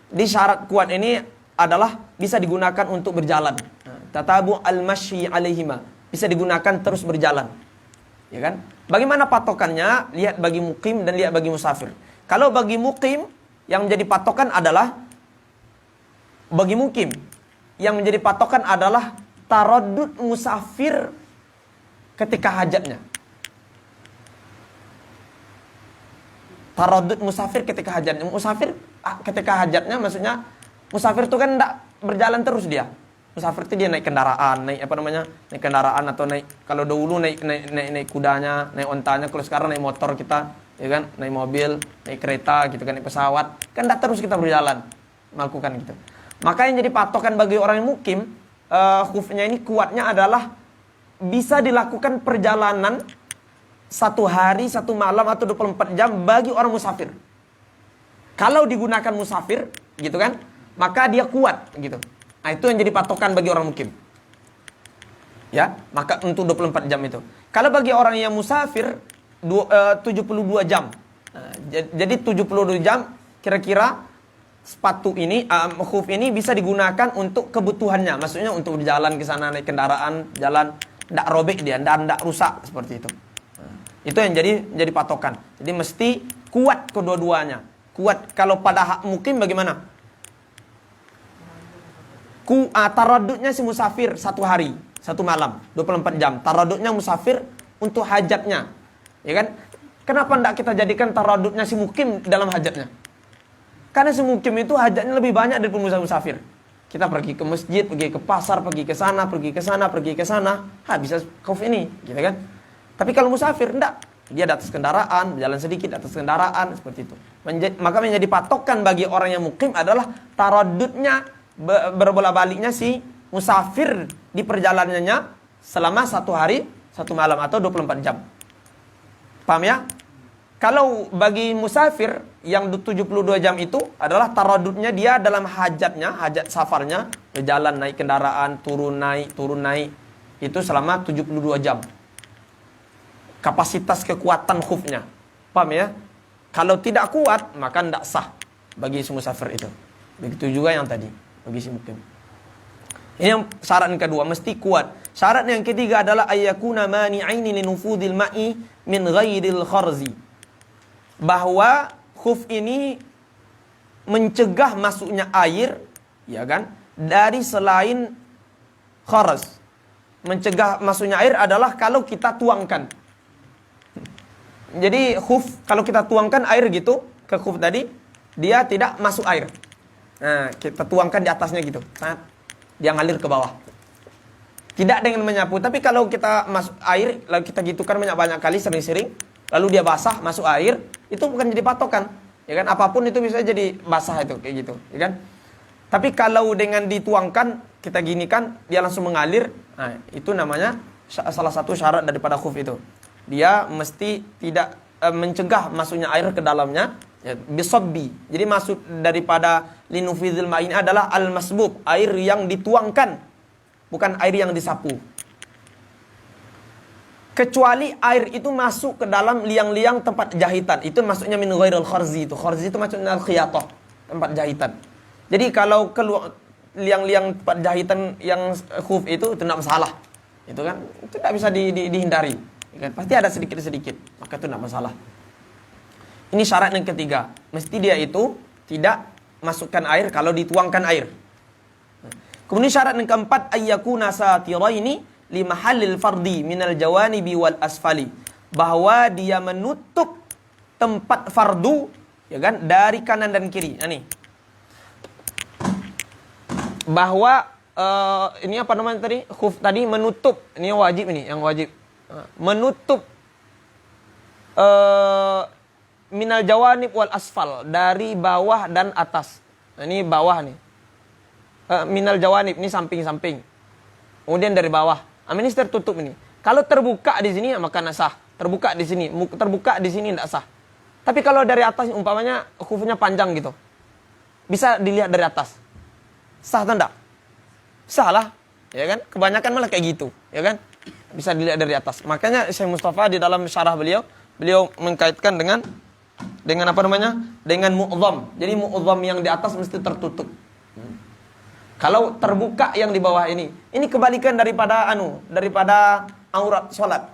Di syarat kuat ini adalah bisa digunakan untuk berjalan. Tatabu al-masyi alaihima, bisa digunakan terus berjalan. Ya kan? Bagaimana patokannya? Lihat bagi mukim dan lihat bagi musafir. Kalau bagi mukim, yang menjadi patokan adalah bagi mukim, yang menjadi patokan adalah taraddud musafir ketika hajatnya. Taraddud musafir ketika hajatnya. Musafir ketika hajatnya maksudnya musafir itu kan enggak berjalan terus dia. Musafir itu dia naik kendaraan, naik kendaraan atau naik, kalau dahulu naik kudanya, naik ontanya, kalau sekarang naik motor kita, ya kan, naik mobil, naik kereta gitu kan, naik pesawat, kan enggak terus kita berjalan melakukan gitu. Maka yang jadi patokan bagi orang yang mukim, khufnya ini kuatnya adalah bisa dilakukan perjalanan 1 hari 1 malam atau 24 jam bagi orang musafir. Kalau digunakan musafir gitu kan, maka dia kuat gitu. Nah, itu yang jadi patokan bagi orang mukim. Ya, maka untuk 24 jam itu. Kalau bagi orang yang musafir 72 jam. Nah, jadi 72 jam kira-kira sepatu ini, khuf ini bisa digunakan untuk kebutuhannya. Maksudnya untuk berjalan ke sana, naik kendaraan, jalan, tidak robek dia, tidak rusak seperti itu. Nah, itu yang jadi patokan. Jadi mesti kuat kedua-duanya. Kuat. Kalau pada hak mukim bagaimana? Taraddudnya si musafir 1 hari 1 malam 24 jam. Taraddudnya musafir untuk hajatnya, ya kan? Kenapa tidak kita jadikan taraddudnya si mukim dalam hajatnya? Karena si mukim itu hajatnya lebih banyak daripada musafir. Kita pergi ke masjid, pergi ke pasar, pergi ke sana, pergi ke sana, pergi ke sana, bisa khuf ini, gitu kan? Tapi kalau musafir tidak, dia di atas kendaraan, berjalan sedikit di atas kendaraan, seperti itu. Maka menjadi patokan bagi orang yang mukim adalah taraddudnya, berbolak-baliknya si musafir di perjalanannya selama 1 hari 1 malam atau 24 jam. Paham ya? Kalau bagi musafir yang 72 jam itu adalah taraddudnya dia dalam hajatnya, hajat safarnya, berjalan naik kendaraan, turun naik itu selama 72 jam. Kapasitas kekuatan khufnya. Paham ya? Kalau tidak kuat maka tidak sah bagi si musafir itu. Begitu juga yang tadi bagi si mukim. Ini yang syarat yang kedua, mesti kuat. Syarat yang ketiga adalah ayyakuna mani'aini linufudil ma'i min ghairil kharzi. Bahwa khuf ini mencegah masuknya air, ya kan, dari selain kharz. Mencegah masuknya air adalah kalau kita tuangkan. Jadi khuf kalau kita tuangkan air gitu ke khuf tadi, dia tidak masuk air. Nah, kita tuangkan di atasnya gitu. Dia ngalir ke bawah. Tidak dengan menyapu. Tapi kalau kita masuk air, lalu kita gitukan banyak-banyak kali, sering-sering, lalu dia basah, masuk air, itu bukan jadi patokan. Ya kan? Apapun itu bisa jadi basah itu, kayak gitu. Ya kan? Tapi kalau dengan dituangkan, kita ginikan, dia langsung mengalir. Nah, itu namanya salah satu syarat daripada khuf itu. Dia mesti tidak mencegah masuknya air ke dalamnya. Ya, bisabbi. Jadi maksud daripada linufidil ma ini adalah al-masbub, air yang dituangkan, bukan air yang disapu. kecuali air itu masuk ke dalam liang-liang tempat jahitan. Itu maksudnya min ghairil kharzi itu. Kharzi itu maksudnya al-khiyatah, tempat jahitan. Jadi kalau keluar liang-liang tempat jahitan yang khuf itu tidak masalah. Itu kan itu tidak bisa dihindari. Kan? Pasti ada sedikit-sedikit, maka itu tidak masalah. Ini syarat yang ketiga. Mesti dia itu tidak masukkan air kalau dituangkan air. Kemudian syarat yang keempat, ayyakuna satiraini li mahallil fardi minal jawanibi wal asfali, bahwa dia menutup tempat fardu, ya kan, dari kanan dan kiri. Nah, nih. Bahwa ini apa namanya tadi? Khuf tadi menutup, ini yang wajib ini, yang wajib. Menutup minal jawanib wal asfal, dari bawah dan atas. Nah, ini bawah nih. Minal jawanib ini samping-samping. Kemudian dari bawah. Ini tertutup ini. Kalau terbuka di sini maka sah. Terbuka di sini, terbuka di sini tidak sah. Tapi kalau dari atas umpamanya khufnya panjang gitu. Bisa dilihat dari atas. Sah atau enggak? Sah lah, ya kan? Kebanyakan malah kayak gitu, ya kan? Bisa dilihat dari atas. Makanya Syekh Mustafa di dalam syarah beliau mengkaitkan dengan apa namanya? Dengan mu'dham. Jadi mu'dham yang di atas mesti tertutup. Kalau terbuka yang di bawah ini kebalikan daripada aurat sholat.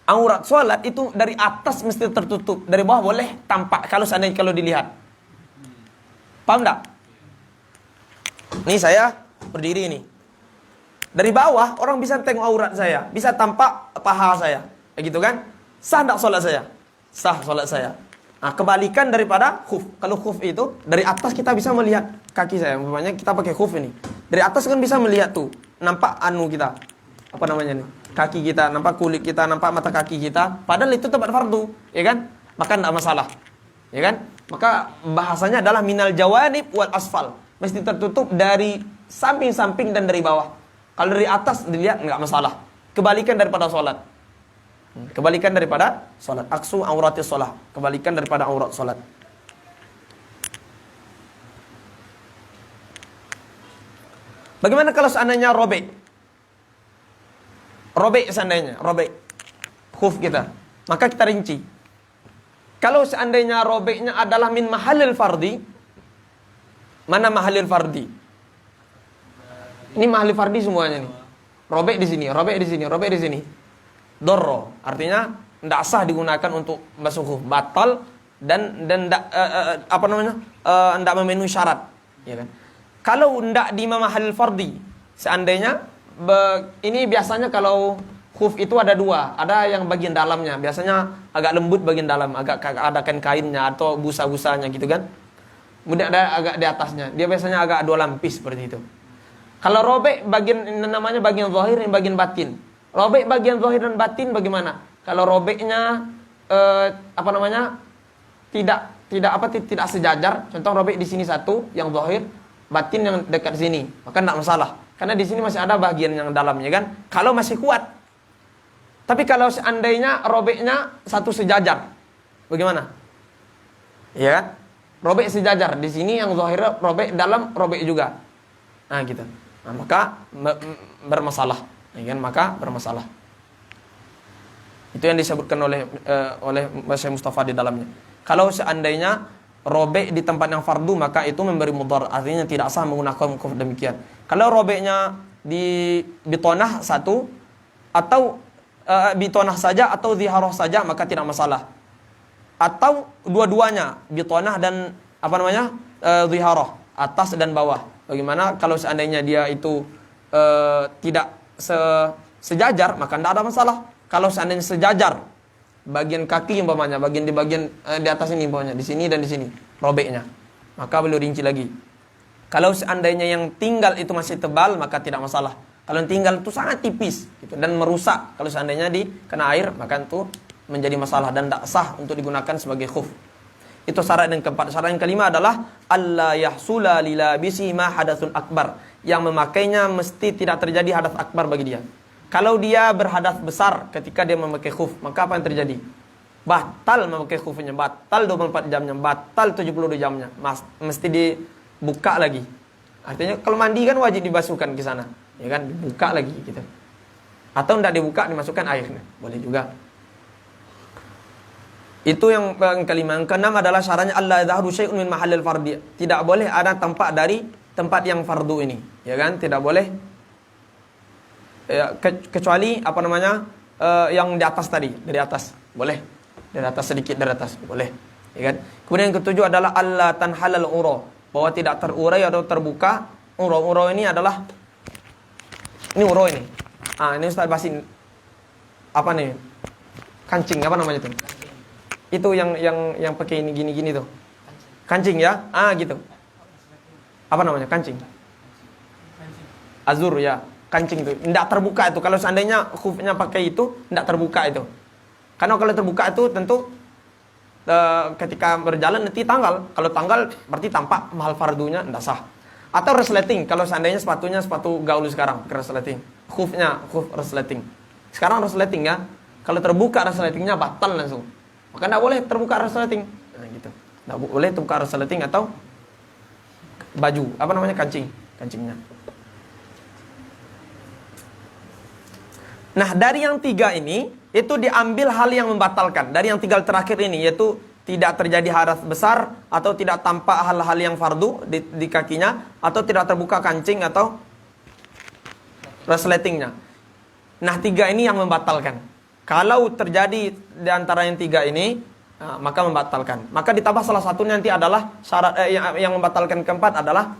Aurat sholat itu dari atas mesti tertutup, dari bawah boleh tampak kalau dilihat. Paham enggak? Ini saya berdiri ini. Dari bawah orang bisa tengok aurat saya, bisa tampak paha saya. Begitu kan? Sah enggak sholat saya? Sah sholat saya. Nah, kebalikan daripada khuf. Kalau khuf itu dari atas kita bisa melihat kaki saya. Umpamanya kita pakai khuf ini. Dari atas kan bisa melihat tuh, nampak kita. Apa namanya nih? Kaki kita, nampak kulit kita, nampak mata kaki kita. Padahal itu tempat fardu, ya kan? Maka enggak masalah. Ya kan? Maka bahasanya adalah minal jawanib wal asfal. Mesti tertutup dari samping-samping dan dari bawah. Kalau dari atas dilihat enggak masalah. Kebalikan daripada sholat. Kebalikan daripada salat. Aksu auratis salat. Kebalikan daripada aurat salat. Bagaimana kalau seandainya robek? Robek seandainya, robek khuf kita. Maka kita rinci. Kalau seandainya robeknya adalah min mahallil fardi, mana mahallil fardi? Ini mahallil fardi semuanya nih. Robek di sini, robek di sini, robek di sini. Dorro, artinya tidak sah digunakan untuk basuh khuf, batal dan tidak memenuhi syarat, ya kan? Kalau tidak di mahal fardi, seandainya ini biasanya kalau khuf itu ada dua, ada yang bagian dalamnya, biasanya agak lembut bagian dalam, agak ada kainnya atau busa-busanya gitu kan? Kemudian ada agak di atasnya, dia biasanya agak dua lapis seperti itu. Kalau robek bagian namanya bagian zahir dan bagian batin. Robek bagian zahir dan batin bagaimana? Kalau robeknya tidak sejajar, contoh robek di sini satu yang zahir, batin yang dekat sini, maka tidak masalah. Karena di sini masih ada bagian yang dalamnya kan. Kalau masih kuat. Tapi kalau seandainya robeknya satu sejajar, bagaimana? Iya kan? Robek sejajar, di sini yang zahir robek, dalam robek juga. Nah, gitu. Nah, maka bermasalah. Ya kan, maka bermasalah. Itu yang disebutkan oleh Syekh Mustafa di dalamnya. Kalau seandainya robek di tempat yang fardu, maka itu memberi mudhar, artinya tidak sah menggunakan khuf demikian. Kalau robeknya di bitonah satu atau bitonah saja atau ziharah saja, maka tidak masalah. Atau dua-duanya, bitonah dan ziharah, atas dan bawah. Bagaimana kalau seandainya dia itu tidak sejajar, maka tidak ada masalah. Kalau seandainya sejajar, bagian kaki umpamanya, bagian di atas ini umpamanya, di sini dan di sini robeknya, maka beliau rinci lagi. Kalau seandainya yang tinggal itu masih tebal, maka tidak masalah. Kalau yang tinggal itu sangat tipis gitu, dan merusak, kalau seandainya dikena air, maka itu menjadi masalah dan tidak sah untuk digunakan sebagai khuf. Itu syarat yang keempat. Syarat yang kelima adalah alla yahsula lilabisi ma hadatsun akbar. Yang memakainya mesti tidak terjadi hadas akbar bagi dia. Kalau dia berhadas besar ketika dia memakai khuf, maka apa yang terjadi? Batal memakai khufnya, batal 24 jamnya, batal 72 jamnya. Mesti dibuka lagi. Artinya kalau mandi kan wajib dibasuhkan ke sana, ya kan? Dibuka lagi gitu. Atau tidak dibuka dimasukkan air, boleh juga. Itu yang kelima. Yang keenam adalah syaratnya Allah yadhharu syai'un min mahallil fardhi. Tidak boleh ada tempat dari tempat yang fardu ini, ya kan? Tidak boleh ya, kecuali apa namanya? Yang di atas tadi, dari atas. Boleh. Dari atas sedikit dari atas, boleh. Ya kan? Kemudian yang ketujuh adalah Allah tanhalal ura, bahwa tidak terurai atau terbuka. Ura ini adalah ini ura ini. Ini Ustaz Basin apa nih? Kancing apa namanya itu? Itu yang pakai ini gini tuh. Kancing ya? Gitu. Apa namanya? Kancing. Azur ya, kancing tuh. Tidak terbuka itu. Kalau seandainya khufnya pakai itu, tidak terbuka itu. Karena kalau terbuka itu tentu ketika berjalan nanti tanggal. Kalau tanggal berarti tampak mahal fardunya tidak sah. Atau resleting. Kalau seandainya sepatunya sepatu gaul sekarang, resleting. Khufnya khuf resleting. Sekarang resleting ya. Kalau terbuka resletingnya batal langsung. Maka tidak boleh terbuka resleting. Gitu. Tidak boleh terbuka resleting atau baju. Apa namanya? Kancingnya. Nah, dari yang tiga ini, itu diambil hal yang membatalkan. Dari yang tiga terakhir ini, yaitu tidak terjadi hadas besar, atau tidak tampak hal-hal yang fardu di kakinya, atau tidak terbuka kancing atau resletingnya. Nah, tiga ini yang membatalkan. Kalau terjadi di antara yang tiga ini, maka membatalkan. Maka ditambah salah satunya nanti adalah syarat yang membatalkan keempat adalah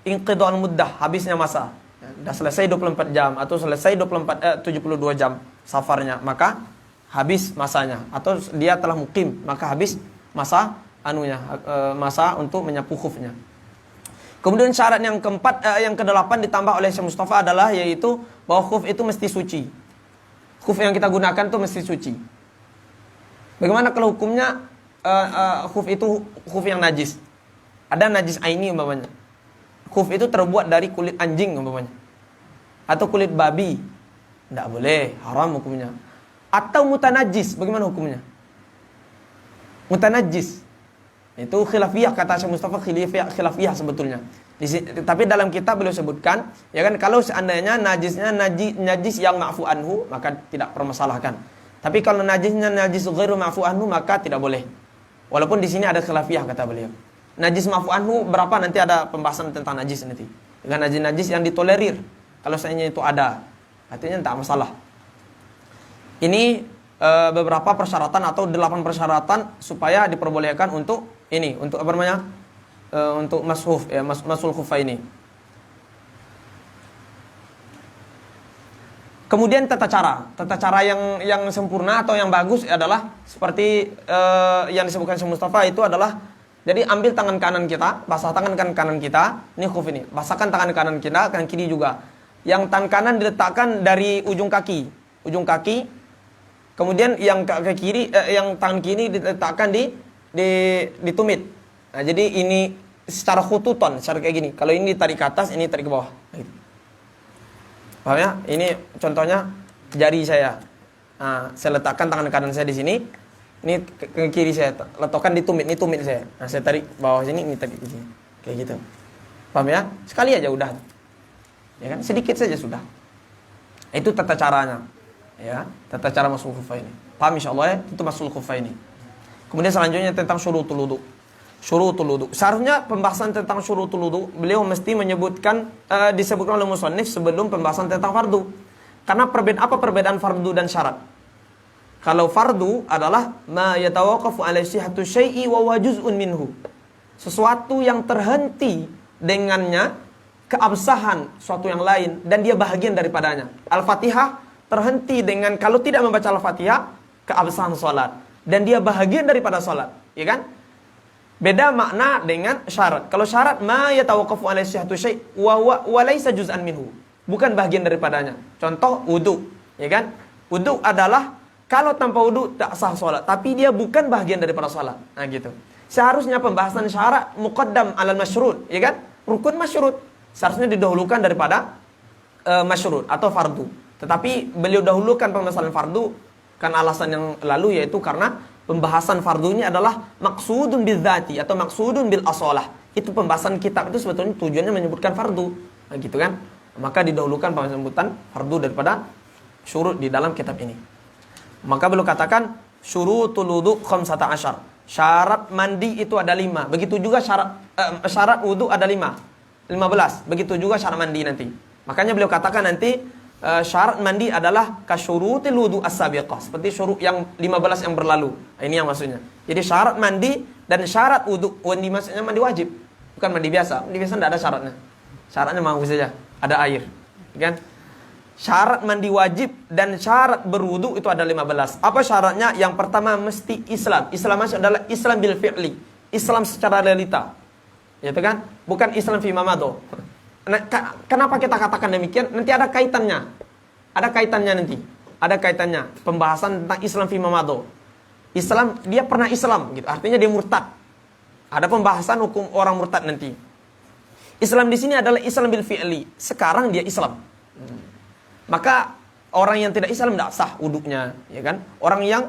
inqidha'ul muddah, habisnya masa. Sudah selesai 24 jam atau selesai 72 jam safarnya, maka habis masanya, atau dia telah mukim, maka habis masa masa untuk menyapu khufnya. Kemudian syarat yang keempat, yang kedelapan ditambah oleh Syekh Mustafa adalah yaitu bahwa khuf itu mesti suci. Khuf yang kita gunakan itu mesti suci. Bagaimana kalau hukumnya khuf itu khuf yang najis? Ada najis aini umpamanya. Khuf itu terbuat dari kulit anjing umpamanya. Atau kulit babi. Tidak boleh, haram hukumnya. Atau mutanajis, bagaimana hukumnya? Mutanajis. Itu khilafiyah, kata Syekh Mustafa, khilafiyah sebetulnya. Tapi dalam kitab beliau sebutkan, ya kan, kalau seandainya najisnya najis yang ma'fu anhu, maka tidak permasalahkan. Tapi kalau najisnya najis ghairu ma'fu anhu, maka tidak boleh. Walaupun di sini ada khilafiyah, kata beliau. Najis ma'fu anhu berapa, nanti ada pembahasan tentang najis nanti. Dengan najis-najis yang ditolerir, kalau seandainya itu ada, artinya tidak masalah. Ini beberapa persyaratan atau 8 persyaratan supaya diperbolehkan untuk ini, untuk apa namanya? Untuk mashuf ya, masul khufaini. Kemudian tata cara yang sempurna atau yang bagus adalah seperti yang disebutkan Syekh Mustafa, itu adalah jadi ambil tangan kanan kita, basah tangan kanan kita, ini khuf ini, basahkan tangan kanan kita, kanan kiri juga. Yang tangan kanan diletakkan dari ujung kaki, kemudian yang kaki kiri, yang tangan kiri diletakkan di tumit. Nah, jadi ini secara khututon, secara kayak gini. Kalau ini tarik ke atas, ini tarik ke bawah. Gitu. Paham ya? Ini contohnya jari saya. Nah, saya letakkan tangan kanan saya di sini. Ini ke kiri saya letakkan di tumit, ini tumit saya. Nah, saya tarik bawah sini, ini tarik ke sini. Kayak gitu. Paham ya? Sekali aja udah. Ya kan? Sedikit saja sudah. Itu tata caranya. Ya, tata cara masul khuffaini. Paham insyaallah ya? Itu masul khuffaini. Kemudian selanjutnya tentang syurutul wudu. Syurutul wudu. Seharusnya pembahasan tentang syurutul wudu beliau mesti menyebutkan disebutkan oleh musannif sebelum pembahasan tentang fardu. Karena apa perbedaan fardu dan syarat? Kalau fardu adalah ma yatawaqqafu ala sihhatu syai'i wa huwa juz'un minhu. Sesuatu yang terhenti dengannya keabsahan suatu yang lain dan dia bahagian daripadanya. Al-Fatihah terhenti dengan kalau tidak membaca Al-Fatihah keabsahan salat dan dia bahagian daripada salat, ya kan? Beda makna dengan syarat. Kalau syarat ma yatawaqqafu ala sihhatu syai' wa laysa juz'an minhu. Bukan bahagian daripadanya. Contoh wudu, ya kan? Wudu adalah kalau tanpa wudu tak sah salat, tapi dia bukan bahagian daripada salat. Nah, gitu. Seharusnya pembahasan syarat muqaddam alal masyrut, ya kan? Rukun masyrut seharusnya didahulukan daripada masyrut atau fardu. Tetapi beliau dahulukan pembahasan fardu kan alasan yang lalu, yaitu karena pembahasan fardu ini adalah maksudun bil dzati atau maksudun bil asalah. Itu pembahasan kitab itu sebetulnya tujuannya menyebutkan fardu. Nah, gitu kan? Maka didahulukan penyebutan fardu daripada syurut di dalam kitab ini. Maka beliau katakan syurutul wudu khamsata asyar. Syarat mandi itu ada 5. Begitu juga syarat wudu ada 15. Begitu juga syarat mandi nanti. Makanya beliau katakan nanti syarat mandi adalah kasyurutil wudu as-sabiqah, seperti syurut yang 15 yang berlalu. Ini yang maksudnya. Jadi syarat mandi dan syarat wudu, mandi maksudnya mandi wajib, bukan mandi biasa. Mandi biasa tidak ada syaratnya. Syaratnya mau saja, ada air, kan? Syarat mandi wajib dan syarat berwudu itu ada 15. Apa syaratnya? Yang pertama mesti Islam. Islam maksudnya adalah Islam bil fi'li, Islam secara realita. Gitu kan? Bukan Islam fi mamado. Kenapa kita katakan demikian? Nanti ada kaitannya. Ada kaitannya nanti. Ada kaitannya. Pembahasan tentang Islam fi mamado. Islam, dia pernah Islam gitu. Artinya dia murtad. Ada pembahasan hukum orang murtad nanti. Islam di sini adalah Islam bil fi'li. Sekarang dia Islam. Maka orang yang tidak Islam tidak sah wuduknya, ya kan? Orang yang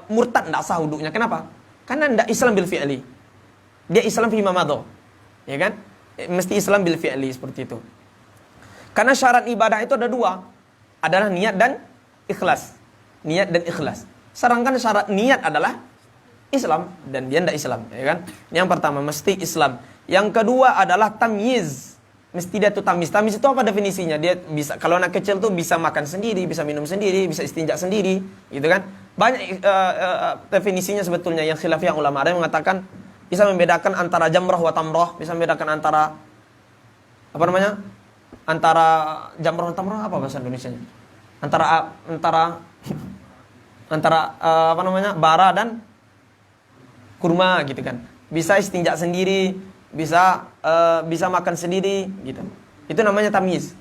murtad tidak sah wuduknya. Kenapa? Karena tidak Islam bil fi'li. Dia Islam fi mamado. Ya kan? Mesti Islam bil fi'li seperti itu. Karena syarat ibadah itu ada 2. Adalah niat dan ikhlas. Niat dan ikhlas. Sedangkan syarat niat adalah Islam dan dia tidak Islam, ya kan? Yang pertama mesti Islam. Yang kedua adalah tamyiz. Mesti dia tuh tamyiz. Tamyiz itu apa definisinya? Dia bisa, kalau anak kecil tuh bisa makan sendiri, bisa minum sendiri, bisa istinja sendiri, gitu kan? Banyak definisinya sebetulnya yang khilafiyah ulama. Ada yang mengatakan bisa membedakan antara jamrah wa tamrah, bisa membedakan antara apa namanya? Antara jamrah dan tamrah apa bahasa Indonesianya? Antara apa namanya? Bara dan kurma gitu kan. Bisa istinja sendiri, bisa makan sendiri gitu. Itu namanya tamyiz.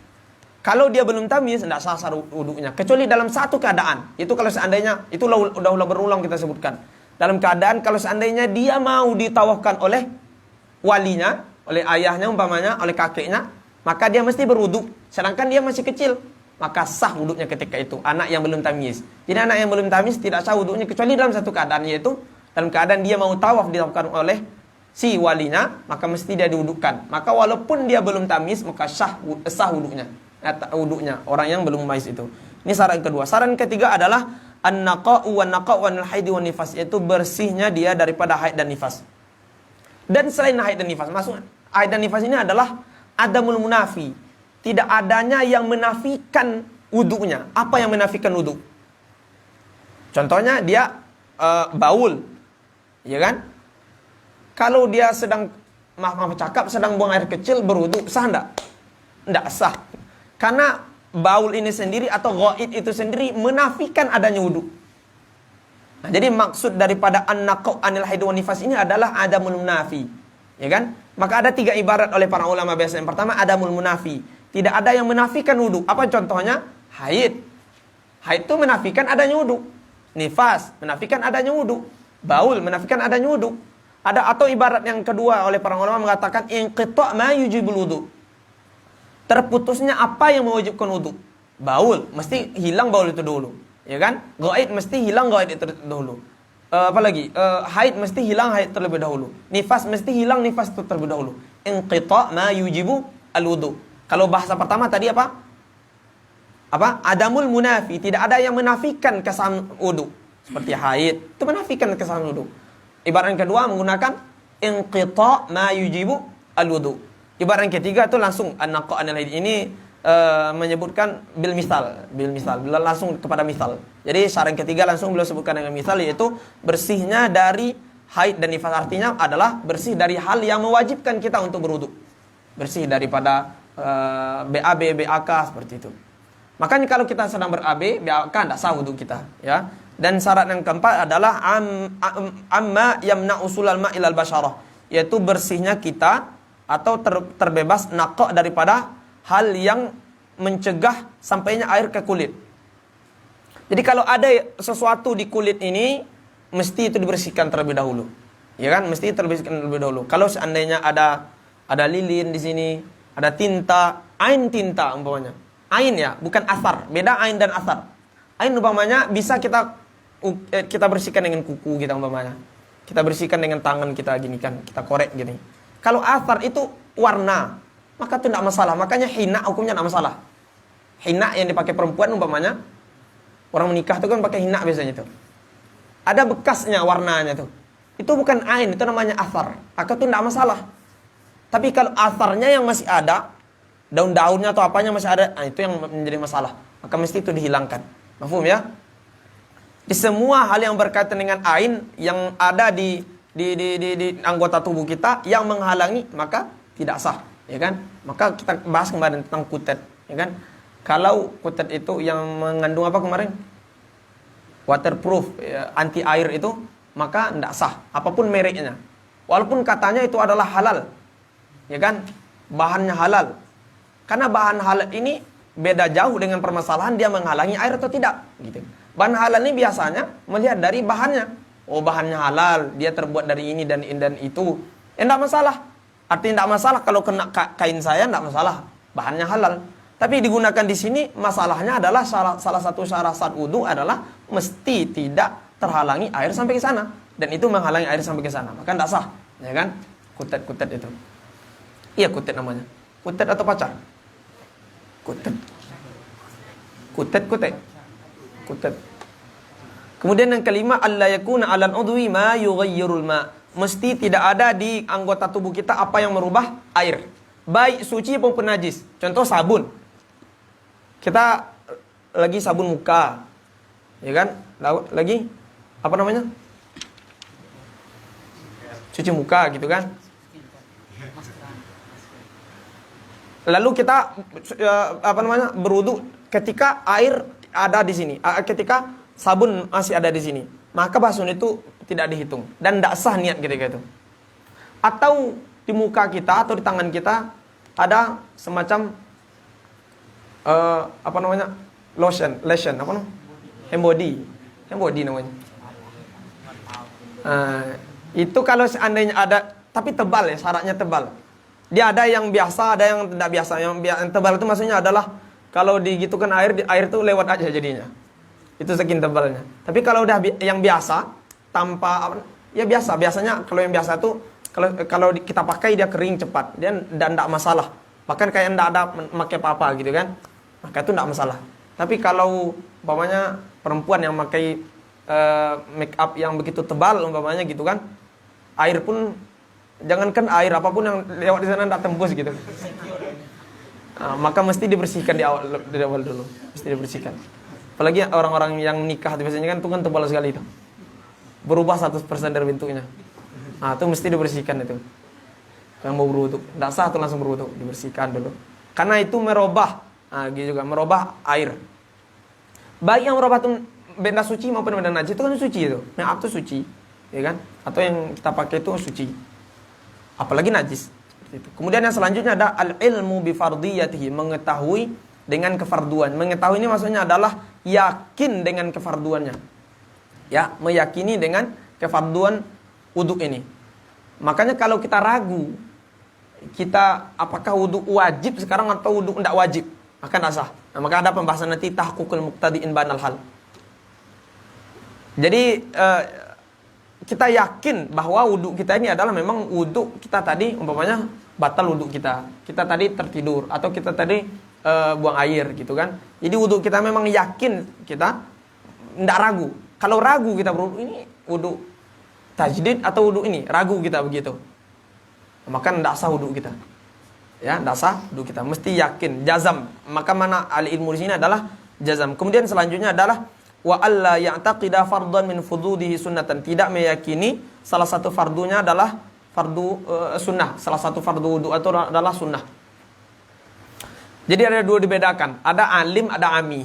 Kalau dia belum tamyiz tidak sah wudunya kecuali dalam satu keadaan. Itu kalau seandainya itu udah berulang kita sebutkan. Dalam keadaan kalau seandainya dia mau ditawafkan oleh walinya, oleh ayahnya umpamanya, oleh kakeknya, maka dia mesti berwudu. Sedangkan dia masih kecil, maka sah wudunya ketika itu. Anak yang belum tamyiz. Jadi anak yang belum tamyiz tidak sah wudunya kecuali dalam satu keadaan, yaitu dalam keadaan dia mau tawaf ditawafkan oleh si walinya, maka mesti dia diwudukkan. Maka walaupun dia belum tamyiz, maka sah wudunya. Orang yang belum mumayyiz itu. Ini syarat yang kedua. Syarat yang ketiga adalah an-naqa'u wan-naqa'u wanil haidi wan nifas, yaitu bersihnya dia daripada haid dan nifas. Dan selain haid dan nifas, maksud haid dan nifas ini adalah adamul munafi. Tidak adanya yang menafikan wudunya. Apa yang menafikan wudu? Contohnya dia baul. Ya kan? Kalau dia sedang cakap sedang buang air kecil berwudu, sah enggak? Enggak sah. Karena baul ini sendiri atau ghaid itu sendiri menafikan adanya wudu. Nah, jadi maksud daripada an-naqa'u anil haid wan nifas ini adalah adamul munafi. Ya kan? Maka ada 3 ibarat oleh para ulama biasa. Yang pertama adamul munafi. Tidak ada yang menafikan wudu. Apa contohnya? Haid. Haid itu menafikan adanya wudu. Nifas menafikan adanya wudu. Baul menafikan adanya wudu. Ada atau ibarat yang kedua oleh para ulama mengatakan inqita' ma yujibul wudu. Terputusnya apa yang mewajibkan wudu? Baul, mesti hilang baul itu dulu, ya kan? Ghaid mesti hilang ghaid itu dahulu. Apalagi haid mesti hilang haid terlebih dahulu. Nifas mesti hilang nifas itu terlebih dahulu. Inqita' ma yujibu al-wudu. Kalau bahasa pertama tadi apa? Adamul munafi, tidak ada yang menafikan kesan wudu. Seperti haid, itu menafikan kesan wudu. Ibarat yang kedua menggunakan inqita' ma yujibu al-wudu. Ibarat yang ketiga itu langsung an-naqa'u anil haid. Ini menyebutkan bil misal, langsung kepada misal. Jadi syarat yang ketiga langsung beliau sebutkan dengan misal, yaitu bersihnya dari haid dan nifas. Artinya adalah bersih dari hal yang mewajibkan kita untuk berwudu. Bersih daripada BAB, BAK seperti itu. Makanya kalau kita sedang ber-AB, BAK tidak sah wudu kita, ya. Dan syarat yang keempat adalah amma yamna'u usulal ma'il al-basyarah, yaitu bersihnya kita atau terbebas naqa' daripada hal yang mencegah sampainya air ke kulit. Jadi kalau ada sesuatu di kulit ini, mesti itu dibersihkan terlebih dahulu. Ya kan? Mesti dibersihkan terlebih dahulu. Kalau seandainya ada lilin di sini, ada tinta, ain tinta umpamanya. Ain ya, bukan asar. Beda ain dan asar. Ain umpamanya bisa kita bersihkan dengan kuku kita umpamanya. Kita bersihkan dengan tangan kita gini kan, kita korek gini. Kalau asar itu warna. maka itu tidak masalah. Makanya hina hukumnya tidak masalah. Hina yang dipakai perempuan umpamanya, orang menikah itu kan pakai hina biasanya itu. Ada bekasnya warnanya tuh. Itu bukan ain, itu namanya athar. Maka itu tidak masalah. Tapi kalau atharnya yang masih ada, daun-daunnya atau apanya masih ada, itu yang menjadi masalah. Maka mesti itu dihilangkan. Mafhum ya? Di semua hal yang berkaitan dengan ain yang ada di anggota tubuh kita yang menghalangi, maka tidak sah, ya kan? Maka kita bahas kemarin tentang kutet, ya kan? Kalau kutet itu yang mengandung apa kemarin? Waterproof, ya, anti air itu, maka tidak sah, apapun mereknya. Walaupun katanya itu adalah halal, ya kan? Bahannya halal. Karena bahan halal ini beda jauh dengan permasalahan dia menghalangi air atau tidak, gitu. Bahan halal ini biasanya melihat dari bahannya. Oh, bahannya halal, dia terbuat dari ini dan itu. Tidak masalah. Artinya tidak masalah kalau kena kain saya, tidak masalah. Bahannya halal. Tapi digunakan di sini masalahnya adalah salah satu syarat wudu adalah mesti tidak terhalangi air sampai ke sana. Dan itu menghalangi air sampai ke sana. Maka tidak sah, ya kan? Kutet itu. Iya, kutet namanya. Kutet atau pacar? Kutet. Kemudian yang kelima, alla yakuna 'alal udwi ma yughayyirul ma. Mesti tidak ada di anggota tubuh kita apa yang merubah air. Baik suci maupun najis. Contoh sabun. Kita lagi sabun muka. Ya kan? Lagi apa namanya? Cuci muka gitu kan? Lalu kita berwudu ketika air ada di sini. Ketika sabun masih ada di sini, maka basuhan itu tidak dihitung dan tidak sah niat ketika itu. Atau di muka kita atau di tangan kita ada semacam lotion, hand body namanya. Itu kalau seandainya ada, tapi tebal ya, syaratnya tebal. Dia ada yang biasa, ada yang tidak biasa. Yang tebal itu maksudnya adalah kalau digitukan air itu lewat aja jadinya. Itu saking tebalnya. Tapi kalau udah yang biasa tanpa ya biasanya kalau yang biasa tuh kalau kita pakai dia kering cepat dan tidak masalah. Bahkan kayak tidak ada pakai apa-apa gitu kan. Maka itu tidak masalah. Tapi kalau umpamanya perempuan yang pakai make up yang begitu tebal umpamanya gitu kan, air pun jangankan air apapun yang lewat di sana tidak tembus gitu. Maka mesti dibersihkan di awal dulu. Mesti dibersihkan. Apalagi orang-orang yang nikah biasanya kan itu kan tebal sekali itu. Berubah 100% dari bentuknya. Itu mesti dibersihkan itu. Yang mau berwudu, tidak sah tuh langsung berwudu, dibersihkan dulu. Karena itu merubah, gitu juga merubah air. Baik yang merubah itu benda suci maupun benda najis itu kan suci itu. Make up itu suci, ya kan? Atau yang kita pakai itu suci. Apalagi najis. Kemudian yang selanjutnya ada al-ilmu bi fardiyatihi, mengetahui dengan kefarduan. Mengetahui ini maksudnya adalah yakin dengan kefarduannya. Ya, meyakini dengan kefarduan wudu ini. Makanya kalau kita ragu, kita apakah wudu wajib sekarang atau wudu tidak wajib, maka tidak sah. Maka ada pembahasan nanti tahqiqul muqtadi'in banal hal. Jadi kita yakin bahwa wudu kita ini adalah memang wudu kita tadi umpamanya batal wudu kita. Kita tadi tertidur atau kita tadi buang air gitu kan. Jadi wudu kita memang yakin, kita tidak ragu. Kalau ragu kita berwudu ini wudu tajdid atau wudu ini, ragu kita begitu, maka tidak sah wudu kita. Ya, tidak sah wudu kita. Mesti yakin, jazam. Maka mana al-ilmu di sini adalah jazam. Kemudian selanjutnya adalah wa alla ya'taqida fardhan min fududihi sunnatan. Tidak meyakini salah satu fardunya adalah fardu sunnah. Salah satu fardu wudu itu adalah sunnah. Jadi ada dua dibedakan. Ada alim, ada ami.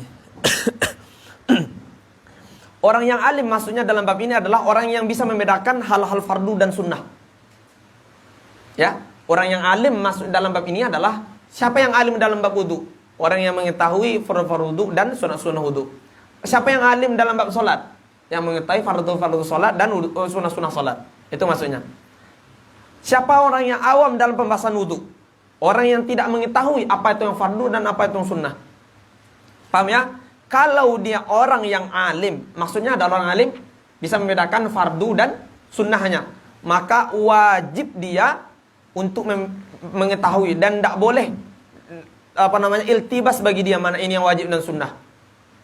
Orang yang alim maksudnya dalam bab ini adalah orang yang bisa membedakan hal-hal fardu dan sunnah. Ya, orang yang alim masuk dalam bab ini adalah siapa yang alim dalam bab wudu? Orang yang mengetahui fardu wudu dan sunnah-sunnah wudu. Siapa yang alim dalam bab solat? Yang mengetahui fardu solat dan sunnah-sunnah solat. Itu maksudnya. Siapa orang yang awam dalam pembahasan wudu? Orang yang tidak mengetahui apa itu yang fardu dan apa itu yang sunnah. Paham ya? Kalau dia orang yang alim, maksudnya adalah orang alim bisa membedakan fardu dan sunnahnya, maka wajib dia untuk mengetahui dan tidak boleh iltibas bagi dia mana ini yang wajib dan sunnah.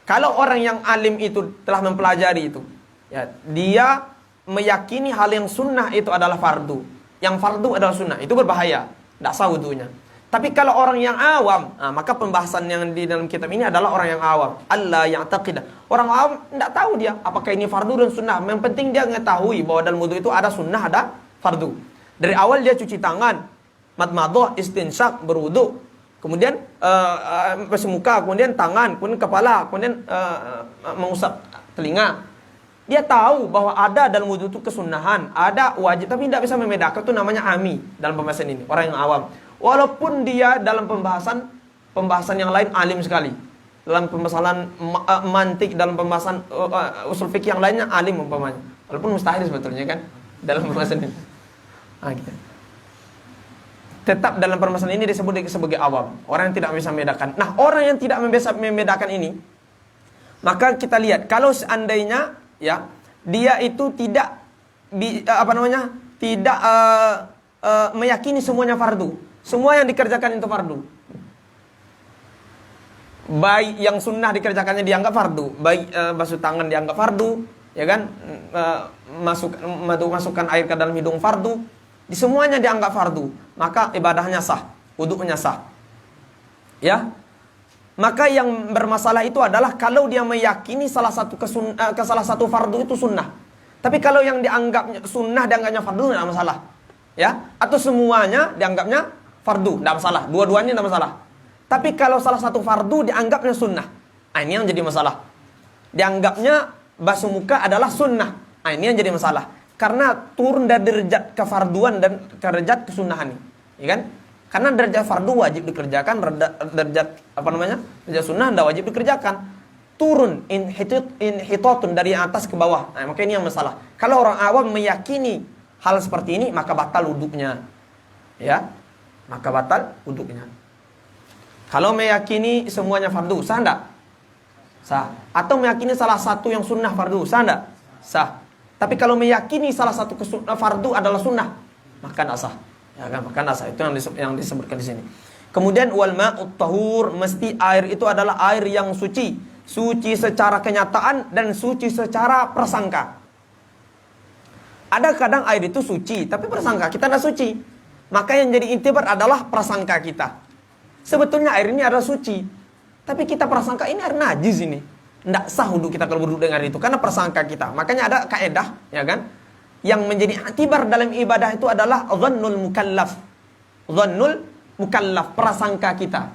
Kalau orang yang alim itu telah mempelajari itu, ya, dia meyakini hal yang sunnah itu adalah fardu, yang fardu adalah sunnah, itu berbahaya, tidak sah wudunya. Tapi kalau orang yang awam, maka pembahasan yang di dalam kitab ini adalah orang yang awam. Allah yang taqidah. Orang awam tidak tahu dia apakah ini fardu dan sunnah. Yang penting dia mengetahui bahwa dalam wudu itu ada sunnah, ada fardu. Dari awal dia cuci tangan, madmadah, istinsyak, berwudu, kemudian bersih muka, kemudian tangan, kemudian kepala, kemudian mengusap telinga. Dia tahu bahwa ada dalam wudu itu kesunahan, ada wajib, tapi tidak bisa membedakan. Itu namanya ami dalam pembahasan ini, orang yang awam. Walaupun dia dalam pembahasan yang lain alim sekali, dalam pembahasan mantik, dalam pembahasan usul fikih yang lainnya alim umpamanya, walaupun mustahil sebetulnya kan dalam pembahasan ini. Gitu. Tetap dalam permasalahan ini disebut sebagai awam, orang yang tidak bisa membedakan. Nah, orang yang tidak bisa membedakan ini, maka kita lihat kalau seandainya ya dia itu tidak tidak meyakini semuanya fardu, semua yang dikerjakan itu fardu. Baik yang sunnah dikerjakannya dianggap fardu, baik basuh tangan dianggap fardu, ya kan, masukkan air ke dalam hidung fardu. Di semuanya dianggap fardu, maka ibadahnya sah, wudunya sah. Ya. Maka yang bermasalah itu adalah kalau dia meyakini salah satu fardu itu sunnah. Tapi kalau yang dianggapnya sunnah dianggapnya fardu tidak masalah. Ya, atau semuanya dianggapnya fardu, tidak masalah. Dua-duanya tidak masalah. Tapi kalau salah satu fardu dianggapnya sunnah, ini yang jadi masalah. Dianggapnya basuh muka adalah sunnah, ini yang jadi masalah. Karena turun dari derajat kefarduan dan derajat kesunahan, ya kan? Karena derajat fardu wajib dikerjakan, derajat derajat sunnah tidak wajib dikerjakan. Turun inhitatun dari atas ke bawah. Maka ini yang masalah. Kalau orang awam meyakini hal seperti ini, maka batal wuduknya. Ya, maka batal wuduknya. Kalau meyakini semuanya fardu, sah enggak? Sah. Atau meyakini salah satu yang sunnah fardu, sah enggak? Sah. Tapi kalau meyakini salah satu fardu adalah sunnah, maka tidak sah. Ya kan, maka tidak sah. Itu yang disebutkan di sini. Kemudian wal ma'ut tahur, mesti air itu adalah air yang suci. Suci secara kenyataan dan suci secara prasangka. Ada kadang air itu suci, tapi prasangka kita tidak suci. Maka yang jadi intibar adalah prasangka kita. Sebetulnya air ini adalah suci, tapi kita prasangka ini air najis ini. Tidak sah wudhu kita kalau berwudhu dengan itu, karena prasangka kita. Makanya ada kaedah, ya kan, yang menjadi intibar dalam ibadah itu adalah dhannul mukallaf. Dhannul mukallaf, prasangka kita.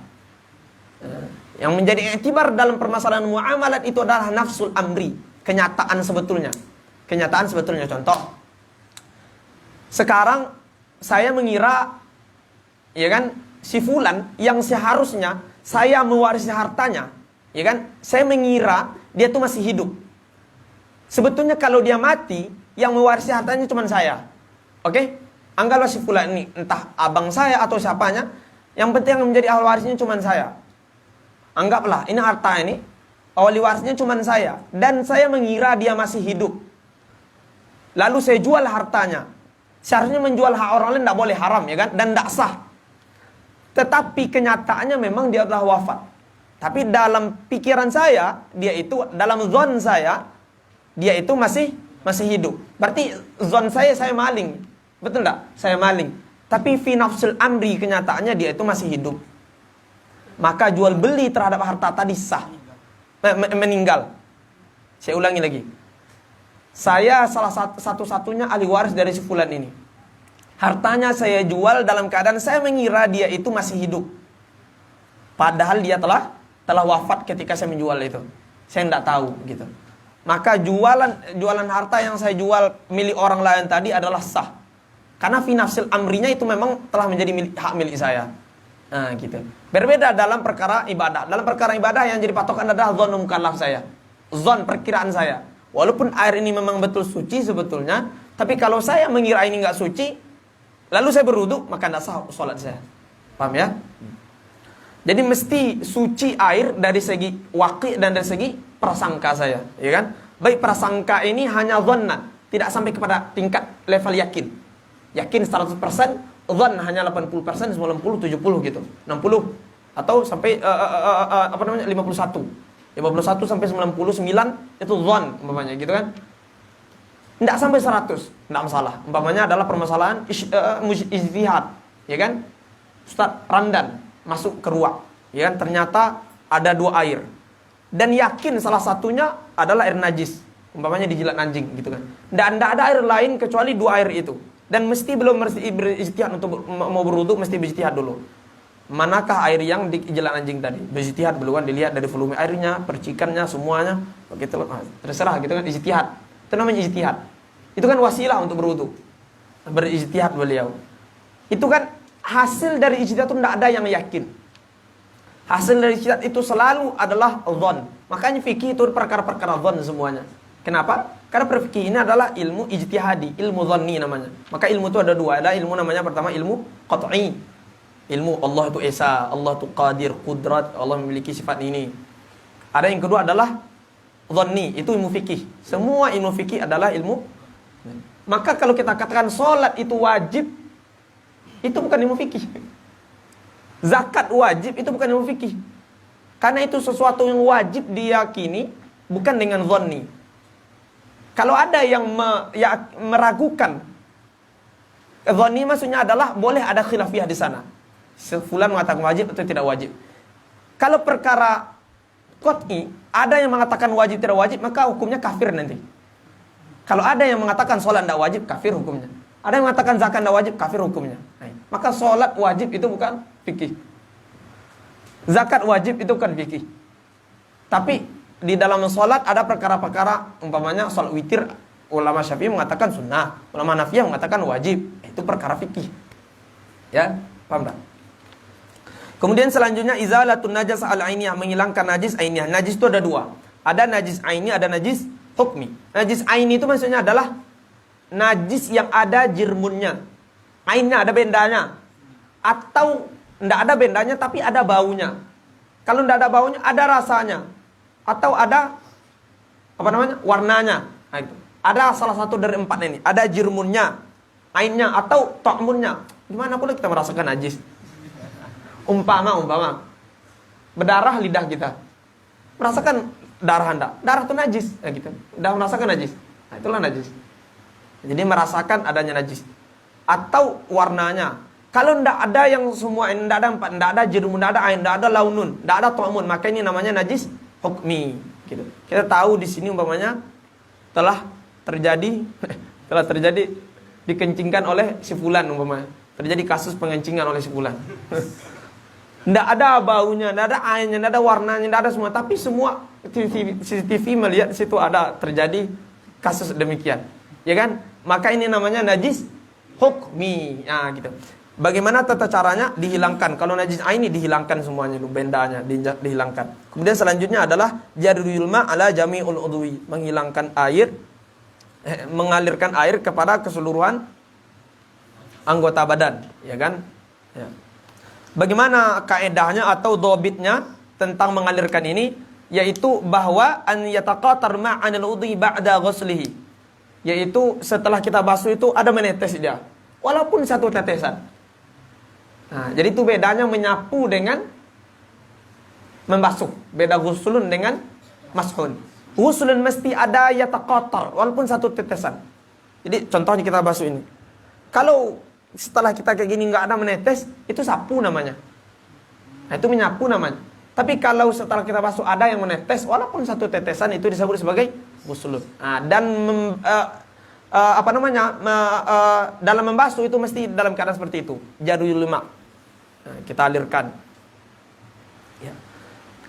Yang menjadi intibar dalam permasalahan muamalat itu adalah nafsul amri, kenyataan sebetulnya. Kenyataan sebetulnya. Contoh, sekarang saya mengira, ya kan, si fulan yang seharusnya saya mewarisi hartanya, ya kan, saya mengira dia tuh masih hidup. Sebetulnya kalau dia mati, yang mewarisi hartanya cuma saya. Oke? Anggaplah si fulan ini, entah abang saya atau siapanya, yang penting yang menjadi ahli warisnya cuma saya. Anggaplah ini harta ini, ahli warisnya cuma saya, dan saya mengira dia masih hidup. Lalu saya jual hartanya. Seharusnya menjual hak orang lain tidak boleh, haram, ya kan, dan tidak sah. Tetapi kenyataannya memang dia telah wafat. Tapi dalam pikiran saya, dia itu, dalam zon saya, dia itu masih hidup. Berarti zon saya maling. Betul tak? Saya maling. Tapi fi nafsul amri, kenyataannya dia itu masih hidup. Maka jual beli terhadap harta tadi sah. Meninggal. Saya ulangi lagi. Saya salah satu-satunya ahli waris dari si fulan ini. Hartanya saya jual dalam keadaan saya mengira dia itu masih hidup. Padahal dia telah wafat ketika saya menjual itu. Saya tidak tahu gitu. Maka jualan harta yang saya jual milik orang lain tadi adalah sah. Karena fi nafsil amrinya itu memang telah menjadi hak milik saya. Nah, gitu. Berbeda dalam perkara ibadah. Dalam perkara ibadah yang jadi patokan adalah zon mukallaf saya. Zon perkiraan saya. Walaupun air ini memang betul suci sebetulnya, tapi kalau saya mengira ini enggak suci, lalu saya berwudu, maka tidak sah sholat saya. Paham ya? Jadi mesti suci air dari segi waqi dan dari segi prasangka saya, ya kan? Baik prasangka ini hanya dhanna, tidak sampai kepada tingkat level yakin. Yakin 100%, Dhan hanya 80%, 90, 70 gitu. 60 atau sampai 51. 51 sampai 99 itu dhan umpamanya gitu kan. Tidak sampai 100, tidak masalah. Umpamanya adalah permasalahan ijtihad, ya kan? Ustaz Randan masuk ke ruang, ya kan? Ternyata ada 2 air. Dan yakin salah satunya adalah air najis. Umpamanya dijilat anjing gitu kan. Dan tidak ada air lain kecuali 2 air itu. Dan mesti belum berijtihad untuk mau berwudu, mesti berijtihad dulu. Manakah air yang dijilat anjing tadi? Berijtihad dulu kan, dilihat dari volume airnya, percikannya, semuanya. Begitu, terserah gitu kan, ijtihad. Itu namanya ijtihad. Itu kan wasilah untuk berwudu. Berijtihad beliau. Itu kan hasil dari ijtihad itu tidak ada yang yakin. Hasil dari ijtihad itu selalu adalah dhan. Makanya fikih itu perkara-perkara dhan semuanya. Kenapa? Karena fikih ini adalah ilmu ijtihadi, ilmu dhanni namanya. Maka ilmu itu ada 2. Ada ilmu namanya pertama ilmu qat'i. Ilmu Allah itu esa, Allah itu qadir, qudrat, Allah memiliki sifat ini. Ada yang kedua adalah dhanni, itu ilmu fikih. Semua ilmu fikih adalah ilmu. Maka kalau kita katakan sholat itu wajib, itu bukan ilmu fikih. Zakat wajib, itu bukan ilmu fikih. Karena itu sesuatu yang wajib diyakini, bukan dengan dhanni. Kalau ada yang meragukan, dhanni maksudnya adalah boleh ada khilafiyah di sana. Fulan mengatakan wajib atau tidak wajib. Kalau perkara qat'i, ada yang mengatakan wajib tidak wajib, maka hukumnya kafir nanti. Kalau ada yang mengatakan sholat tidak wajib, kafir hukumnya. Ada yang mengatakan zakat tidak wajib, kafir hukumnya. Maka sholat wajib itu bukan fikih. Zakat wajib itu bukan fikih. Tapi di dalam sholat ada perkara-perkara, umpamanya sholat witir, ulama Syafi'i mengatakan sunnah, ulama Nafiyah mengatakan wajib. Itu perkara fikih. Ya, paham tak? Kemudian selanjutnya izalatun najas al-ainiyah, menghilangkan najis ainiyah. Najis itu ada 2. Ada najis aini, ada najis hukmi. Najis aini itu maksudnya adalah najis yang ada jirmunnya. Ainnya ada bendanya. Atau tidak ada bendanya tapi ada baunya. Kalau tidak ada baunya, ada rasanya. Atau ada warnanya. Nah, itu. Ada salah satu dari 4 ini. Ada jirmunnya, ainnya atau ta'munnya. Gimana pula kita merasakan najis? Umpama berdarah lidah kita. Merasakan darah Anda. Darah itu najis, ya gitu. Udah merasakan najis. Nah, itulah najis. Jadi merasakan adanya najis. Atau warnanya. Kalau tidak ada yang semua ini, tidak ada 4, tidak ada jirmun, tidak ada ain, tidak ada launun, tidak ada ta'mun, maka ini namanya najis hukmi. Gitu. Kita tahu di sini umpamanya telah terjadi dikencingkan oleh si fulan umpamanya. Terjadi kasus pengencingan oleh si fulan. Tidak ada baunya, tidak ada ainnya, tidak ada warnanya, tidak ada semua. Tapi semua CCTV melihat situ ada terjadi kasus demikian. Ya kan? Maka ini namanya najis hukmi. Nah, gitu. Bagaimana tata caranya? Dihilangkan. Kalau najis aini dihilangkan semuanya, bendanya dihilangkan. Kemudian selanjutnya adalah jarrul ma ala jami'ul udwi, menghilangkan air, mengalirkan air kepada keseluruhan anggota badan, ya kan? Ya. Bagaimana kaedahnya atau dobitnya tentang mengalirkan ini? Yaitu bahwa an yataqatar ma'anil udhi ba'da ghuslihi. Yaitu setelah kita basuh itu ada menetes dia. Walaupun 1 tetesan. Nah, jadi itu bedanya menyapu dengan membasuh. Beda ghuslun dengan mashun. Ghuslun mesti ada yataqatar walaupun 1 tetesan. Jadi contohnya kita basuh ini. Kalau setelah kita kayak gini nggak ada menetes, itu sapu namanya. Nah, itu menyapu namanya. Tapi kalau setelah kita basuh ada yang menetes, walaupun 1 tetesan, itu disebut sebagai ghuslun. Nah, dan dalam membasuh itu mesti dalam keadaan seperti itu. Jarrul ma. Nah, kita alirkan. Ya.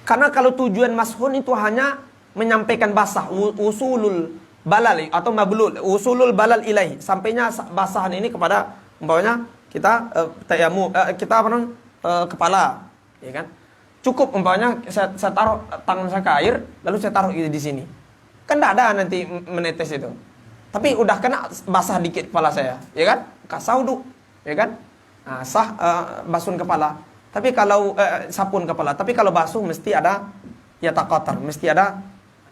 Karena kalau tujuan mashun itu hanya menyampaikan basah, usulul balal atau mablul, usulul balal ilahi, sampainya basahan ini kepada umpamanya kita kepala, ya kan? Cukup umpamanya saya taruh tangan saya ke air, lalu saya taruh di sini. Kan tidak ada nanti menetes itu. Tapi udah kena basah dikit kepala saya, ya kan? Kasaudu, ya kan? Nah, basuh kepala. Tapi kalau sabun kepala, tapi kalau basuh mesti ada yataqatar, mesti ada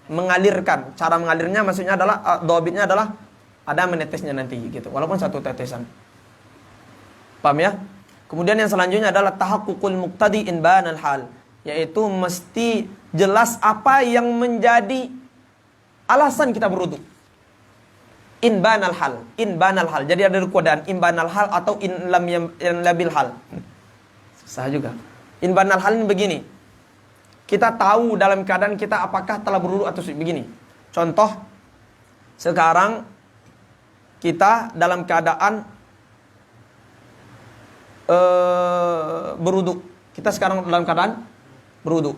mengalirkan. Cara mengalirnya maksudnya adalah dobitnya adalah ada menetesnya nanti gitu. Walaupun 1 tetesan. Paham ya? Kemudian yang selanjutnya adalah tahaqququl muqtadi in banal hal, yaitu mesti jelas apa yang menjadi alasan kita berwudu. In banal hal, in banal hal. Jadi ada kodaan in banal hal atau in lam labil hal. Susah juga. In banal hal ini begini. Kita tahu dalam keadaan kita apakah telah berwudu atau begini. Contoh, sekarang kita dalam keadaan berwudu. Kita sekarang dalam keadaan berwudu.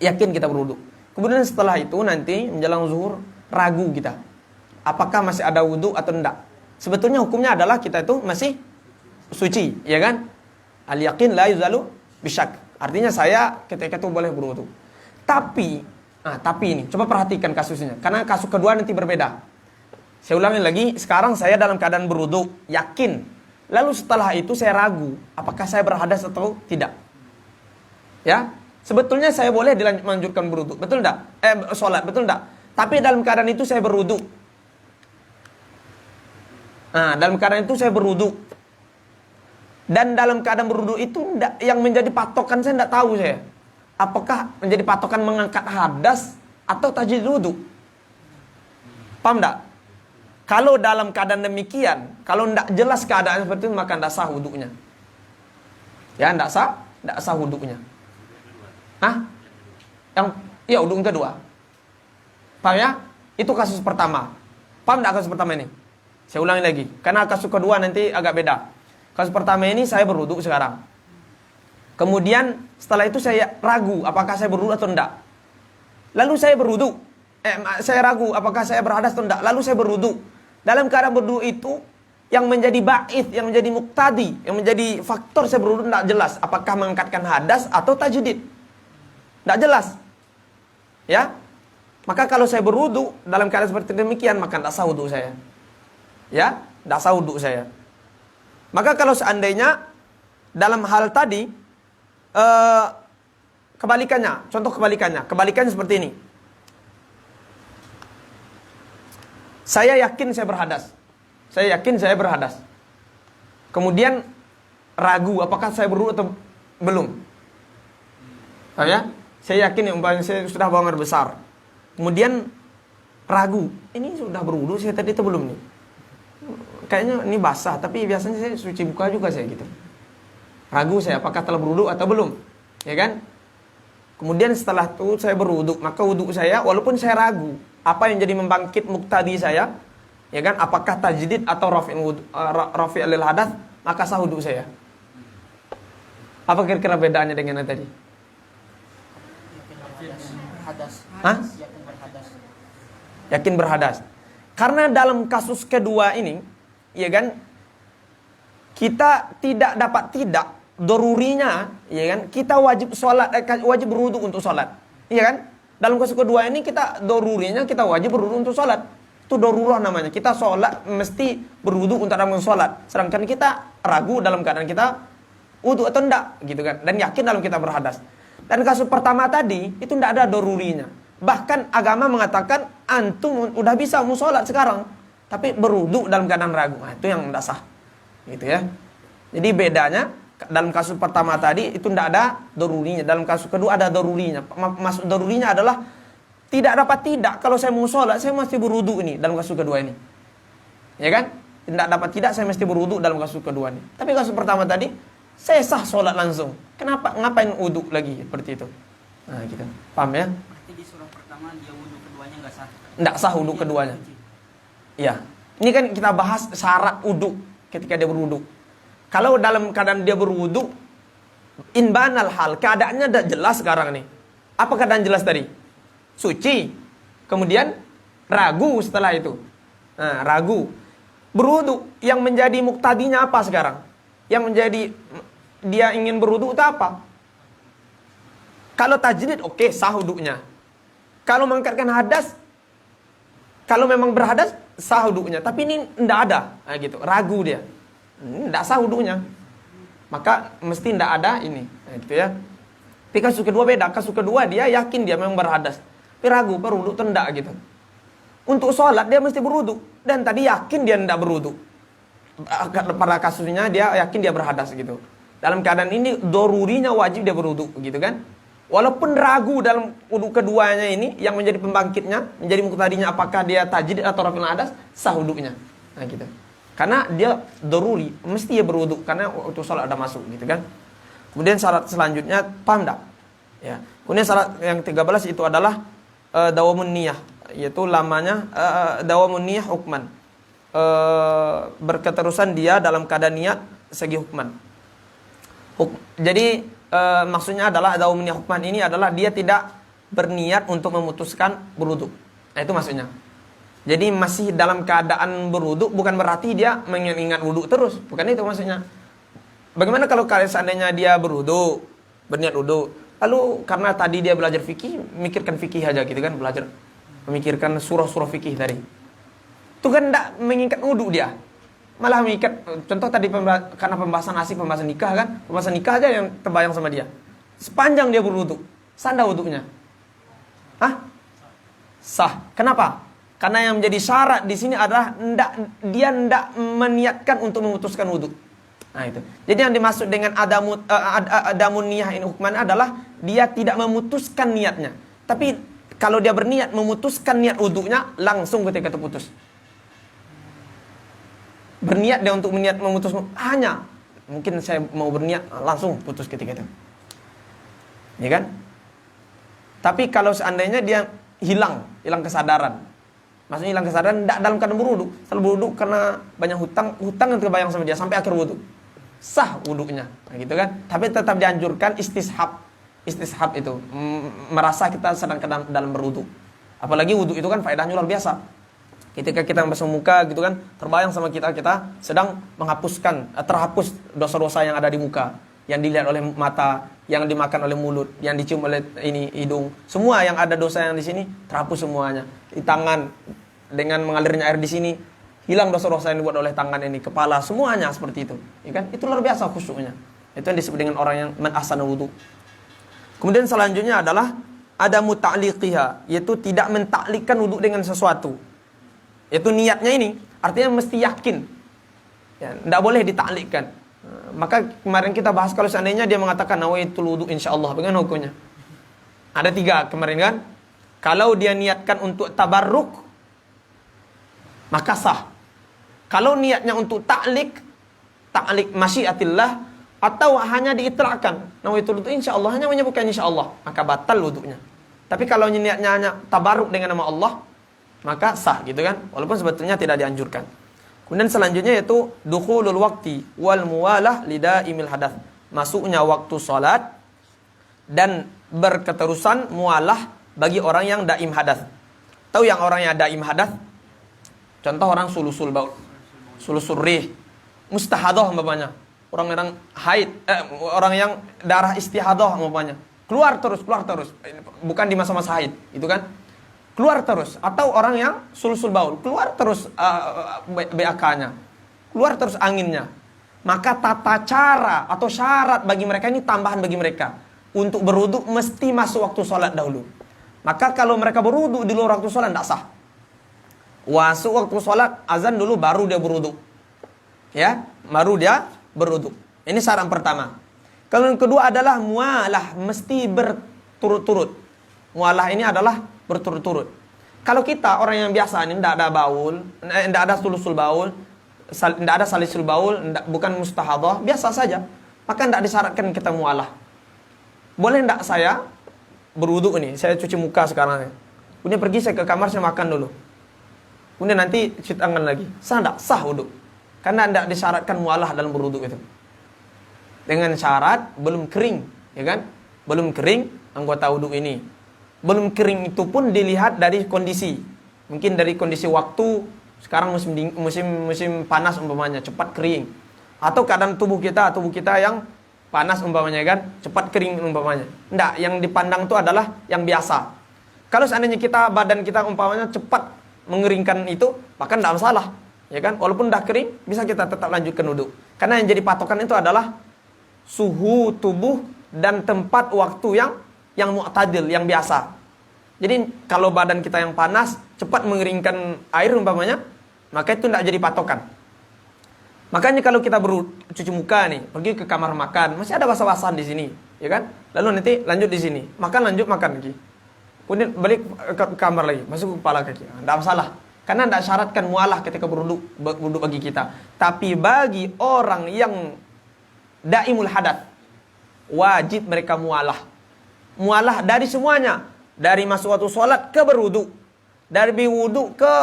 Yakin kita berwudu. Kemudian setelah itu nanti menjelang zuhur ragu kita. Apakah masih ada wudu atau tidak? Sebetulnya hukumnya adalah kita itu masih suci, ya kan? Al yakin la yuzalu bisyak. Artinya saya ketika itu boleh berwudu. Tapi ini coba perhatikan kasusnya. Karena kasus kedua nanti berbeda. Saya ulangi lagi, sekarang saya dalam keadaan berwudu, yakin. Lalu setelah itu saya ragu, apakah saya berhadas atau tidak? Ya, sebetulnya saya boleh dilanjutkan berwudu, betul enggak? Sholat, betul enggak? Tapi dalam keadaan itu saya berwudu. Nah, dalam keadaan itu saya berwudu. Dan dalam keadaan berwudu itu enggak, yang menjadi patokan saya enggak tahu saya. Apakah menjadi patokan mengangkat hadas atau tajdid wudu? Paham enggak? Kalau dalam keadaan demikian, kalau tidak jelas keadaan seperti itu, maka tidak sah wudunya. Ya, tidak sah wudunya. Wudu yang kedua. Paham ya? Itu kasus pertama. Paham tidak kasus pertama ini? Saya ulangi lagi, karena kasus kedua nanti agak beda. Kasus pertama ini saya berwudu sekarang. Kemudian setelah itu saya ragu, apakah saya berwudu atau tidak. Lalu saya berwudu. Saya ragu, apakah saya berhadas atau tidak. Lalu saya berwudu. Dalam keadaan berwudu itu, yang menjadi ba'ith, yang menjadi muqtadi, yang menjadi faktor saya berwudu tidak jelas. Apakah mengangkatkan hadas atau tajdid. Tidak jelas. Ya. Maka kalau saya berwudu dalam keadaan seperti demikian, maka tidak sah wudu saya. Ya, tidak sah wudu saya. Maka kalau seandainya dalam hal tadi, kebalikannya, contoh kebalikannya seperti ini. Saya yakin saya berhadas. Kemudian ragu apakah saya berwudu atau belum. Paham ya? Saya yakin umpamanya saya sudah buang air besar. Kemudian ragu, ini sudah berwudu saya tadi itu belum nih. Kayaknya ini basah, tapi biasanya saya suci buka juga saya gitu. Ragu saya apakah telah berwudu atau belum. Ya kan? Kemudian setelah itu saya berwudu, maka wudu saya walaupun saya ragu apa yang jadi membangkit muqtadi saya, ya kan? Apakah tajdid atau rafi' lil hadath, maka sah wudu saya. Apa kira-kira bedanya dengan yang tadi? Yakin berhadas. Karena dalam kasus kedua ini, ya kan? Kita tidak dorurinya, ya kan? Kita wajib sholat, wajib berwudu untuk sholat, iya kan? Dalam kasus kedua ini kita dorurinya kita wajib berwudu untuk sholat. Itu dorurah namanya. Kita sholat mesti berwudu untuk dalam sholat. Sedangkan kita ragu dalam keadaan kita wudu atau enggak, gitu kan? Dan yakin dalam kita berhadas. Dan kasus pertama tadi itu enggak ada dorurinya. Bahkan agama mengatakan antum udah bisa mau sholat sekarang, tapi berwudu dalam keadaan ragu. Nah, itu yang enggak sah, gitu ya. Jadi bedanya dalam kasus pertama tadi itu tidak ada dorurinya. Dalam kasus kedua ada dorurinya. Maksud dorurinya adalah tidak. Kalau saya mau sholat, saya mesti berwudu ini dalam kasus kedua ini. Ya kan? Tidak, saya mesti berwudu dalam kasus kedua ini. Tapi kasus pertama tadi, saya sah sholat langsung. Kenapa? Ngapain wudu lagi? Seperti itu. Nah gitu. Paham ya? Berarti di surah pertama dia wudu keduanya nggak sah? Nggak sah wudu keduanya. Iya. Ini kan kita bahas syarat wudu ketika dia berwudu. Kalau dalam keadaan dia berwudu, inbanal hal, keadaannya udah jelas sekarang nih. Apa keadaan jelas tadi? Suci. Kemudian ragu setelah itu. Nah, ragu. Berwudu, yang menjadi muktadinya apa sekarang? Yang menjadi dia ingin berwudu itu apa? Kalau tajdid, oke, sah wudunya. Kalau mengangkatkan hadas, kalau memang berhadas, sah wudunya. Tapi ini enggak ada, nah, gitu. Ragu dia. Tidak sah wudunya. Maka mesti tidak ada ini, nah, gitu ya. Tapi kasus kedua beda. Kasus kedua dia yakin dia memang berhadas, tapi ragu berwudu atau tidak gitu. Untuk sholat dia mesti berwudu, dan tadi yakin dia tidak berwudu. pada kasusnya dia yakin dia berhadas gitu. Dalam keadaan ini dorurinya wajib dia berwudu gitu kan. Walaupun ragu dalam wudu keduanya ini yang menjadi pembangkitnya, menjadi muqtadinya apakah dia tajdid atau raf'ul hadas, sah wudunya. Nah gitu. Karena dia doruri, mesti dia berwudu karena waktu sholat ada masuk gitu kan. Kemudian syarat selanjutnya paham tak? Ya. Kemudian syarat yang 13 itu adalah dawamun niyah, yaitu lamanya dawamun niyah hukman. Berketerusan dia dalam keadaan niat segi hukman. Jadi maksudnya adalah dawamun niyah hukman ini adalah dia tidak berniat untuk memutuskan berwudu. Nah itu maksudnya. Jadi masih dalam keadaan berwudu bukan berarti dia mengingat wudu terus, bukan itu maksudnya. Bagaimana kalau seandainya dia berwudu, berniat wudu, lalu karena tadi dia belajar fikih, mikirkan fikih aja gitu kan, belajar memikirkan surah-surah fikih tadi. Itu kan tidak mengingat wudu dia. Malah mengikat, contoh tadi karena pembahasan asik, pembahasan nikah kan, pembahasan nikah aja yang terbayang sama dia. Sepanjang dia berwudu, sanda wudunya. Hah? Sah. Kenapa? Karena yang menjadi syarat di sini adalah dia tidak meniatkan untuk memutuskan wudu. Nah itu. Jadi yang dimaksud dengan adamun niyah ini hukman adalah dia tidak memutuskan niatnya. Tapi kalau dia berniat memutuskan niat wudunya langsung ketika itu putus. Berniat dia untuk memutus hanya mungkin saya mau berniat langsung putus ketika itu. Ya kan? Tapi kalau seandainya dia hilang kesadaran. Maksudnya hilang kesadaran tidak dalam keadaan berwudu. Selalu berwudu karena banyak hutang yang terbayang sama dia sampai akhir wudu. Sah wudunya, nah, gitu kan? Tapi tetap dianjurkan istishab itu merasa kita sedang dalam berwudu. Apalagi wudu itu kan faedahnya luar biasa. Ketika kita membasuh muka gitu kan, terbayang sama kita sedang terhapus dosa-dosa yang ada di muka, yang dilihat oleh mata, yang dimakan oleh mulut, yang dicium oleh hidung. Semua yang ada dosa yang di sini terhapus semuanya. Di tangan dengan mengalirnya air di sini, hilang dosa-dosa yang dibuat oleh tangan ini, kepala, semuanya seperti itu. Ya kan? Itu luar biasa khusyuknya. Itu yang disebut dengan orang yang man ahsana wudu. Kemudian selanjutnya adalah ada muta'liqiha, yaitu tidak mentaklikkan wudu dengan sesuatu. Yaitu niatnya ini artinya mesti yakin. Ya, tidak boleh ditaklikkan. Maka kemarin kita bahas kalau seandainya dia mengatakan nawaitul wudu insyaallah, bagaimana hukumnya? Ada 3 kemarin kan? Kalau dia niatkan untuk tabarruk maka sah. Kalau niatnya untuk taklik masyiatillah atau hanya diitlaqkan nawaitul wudu insyaallah, hanya menyebutkan insyaallah, maka batal wudunya. Tapi kalau niatnya hanya tabarruk dengan nama Allah, maka sah gitu kan, walaupun sebetulnya tidak dianjurkan. Kemudian selanjutnya yaitu dukhulul waqti wal muwalah lidaimil hadath, masuknya waktu salat dan berketerusan mualah bagi orang yang daim hadath. Tahu yang orang yang daim hadath? Contoh orang sulusul baul, sulusul rih, mustahadah umpamanya, orang haid, orang yang darah istihadah umpamanya, keluar terus, bukan di masa-masa haid, itu kan? Keluar terus. Atau orang yang sulsul baul, keluar terus BAK-nya, keluar terus anginnya. Maka tata cara atau syarat bagi mereka ini tambahan bagi mereka. Untuk berwudu mesti masuk waktu sholat dahulu. Maka kalau mereka berwudu di luar waktu sholat tidak sah. Masuk waktu sholat, azan dulu baru dia berwudu. Ya, baru dia berwudu. Ini syarat pertama. Kalau yang kedua adalah mualah, mesti berturut-turut. Mualah ini adalah berturut-turut. Kalau kita orang yang biasa ini tidak ada baul, tidak ada sulusul baul, tidak ada salisul baul, bukan mustahadah, biasa saja, maka tidak disyaratkan kita mualah. Boleh tidak saya berwudu ini, saya cuci muka sekarang, kemudian pergi saya ke kamar, saya makan dulu, kemudian nanti cuci tangan lagi, sah wudu, karena tidak disyaratkan mualah dalam berwudu itu. Dengan syarat belum kering, ya kan? Belum kering anggota wudu ini. Belum kering itu pun dilihat dari kondisi. Mungkin dari kondisi waktu, sekarang musim panas umpamanya, cepat kering. Atau keadaan tubuh kita yang panas umpamanya kan, cepat kering umpamanya. Enggak, yang dipandang itu adalah yang biasa. Kalau seandainya badan kita umpamanya cepat mengeringkan itu, maka enggak masalah. Ya kan? Walaupun udah kering, bisa kita tetap lanjutkan wudu. Karena yang jadi patokan itu adalah suhu tubuh dan tempat waktu yang mu'tadil, yang biasa. Jadi kalau badan kita yang panas cepat mengeringkan air umpamanya, maka itu tidak jadi patokan. Makanya kalau kita cuci muka nih, pergi ke kamar makan, masih ada basah-basahan di sini, ya kan? Lalu nanti lanjut di sini, lanjut makan lagi. Kemudian balik ke kamar lagi, masuk ke kepala kaki. Tidak masalah. Karena tidak syaratkan mualah ketika berwudu bagi kita. Tapi bagi orang yang daimul hadat, wajib mereka mualah. Mualah dari semuanya. Dari masuk waktu sholat ke berwudu. Dari wudu ke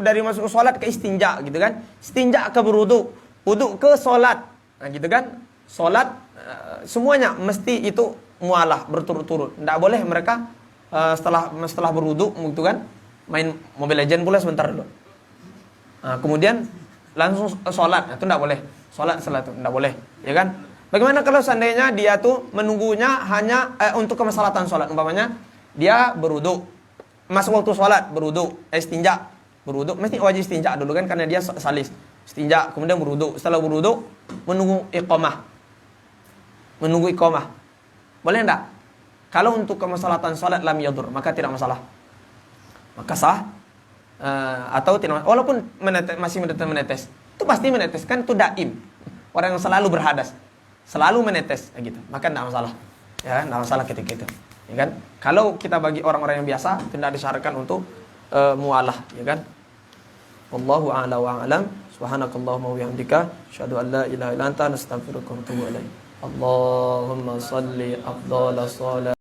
dari masuk sholat ke istinja gitu kan. Istinja ke berwudu. Wudu ke sholat. Nah gitu kan. Sholat semuanya mesti itu mualah berturut-turut. Tidak boleh mereka setelah berwudu gitu kan main Mobile Legends pula sebentar dulu. Nah, kemudian langsung sholat. Nah, itu tidak boleh. Sholat setelah itu tidak boleh, ya kan? Bagaimana kalau seandainya dia tuh menunggunya hanya untuk kemaslahatan sholat, umpamanya dia berwudu, masuk waktu sholat berwudu, istinja, berwudu, mesti wajib istinja dulu kan karena dia salis, istinja, kemudian berwudu, setelah berwudu menunggu iqamah, boleh enggak? Kalau untuk kemaslahatan sholat lam yadur, maka tidak masalah, maka sah, atau tidak, walaupun masih menetes, itu pasti menetes kan itu daim, orang yang selalu berhadas. Selalu menetes gitu, maka tidak masalah, ya tidak masalah ketika itu, ya kan? Kalau kita bagi orang-orang yang biasa tidak disyaratkan untuk mualah, ya kan? Wallahu a'la wa a'lam. Subhanakallahumma wa bihamdika, asyhadu an la ilaha illa anta, astaghfiruka wa atubu ilaik. Allahumma shalli afdhalas salat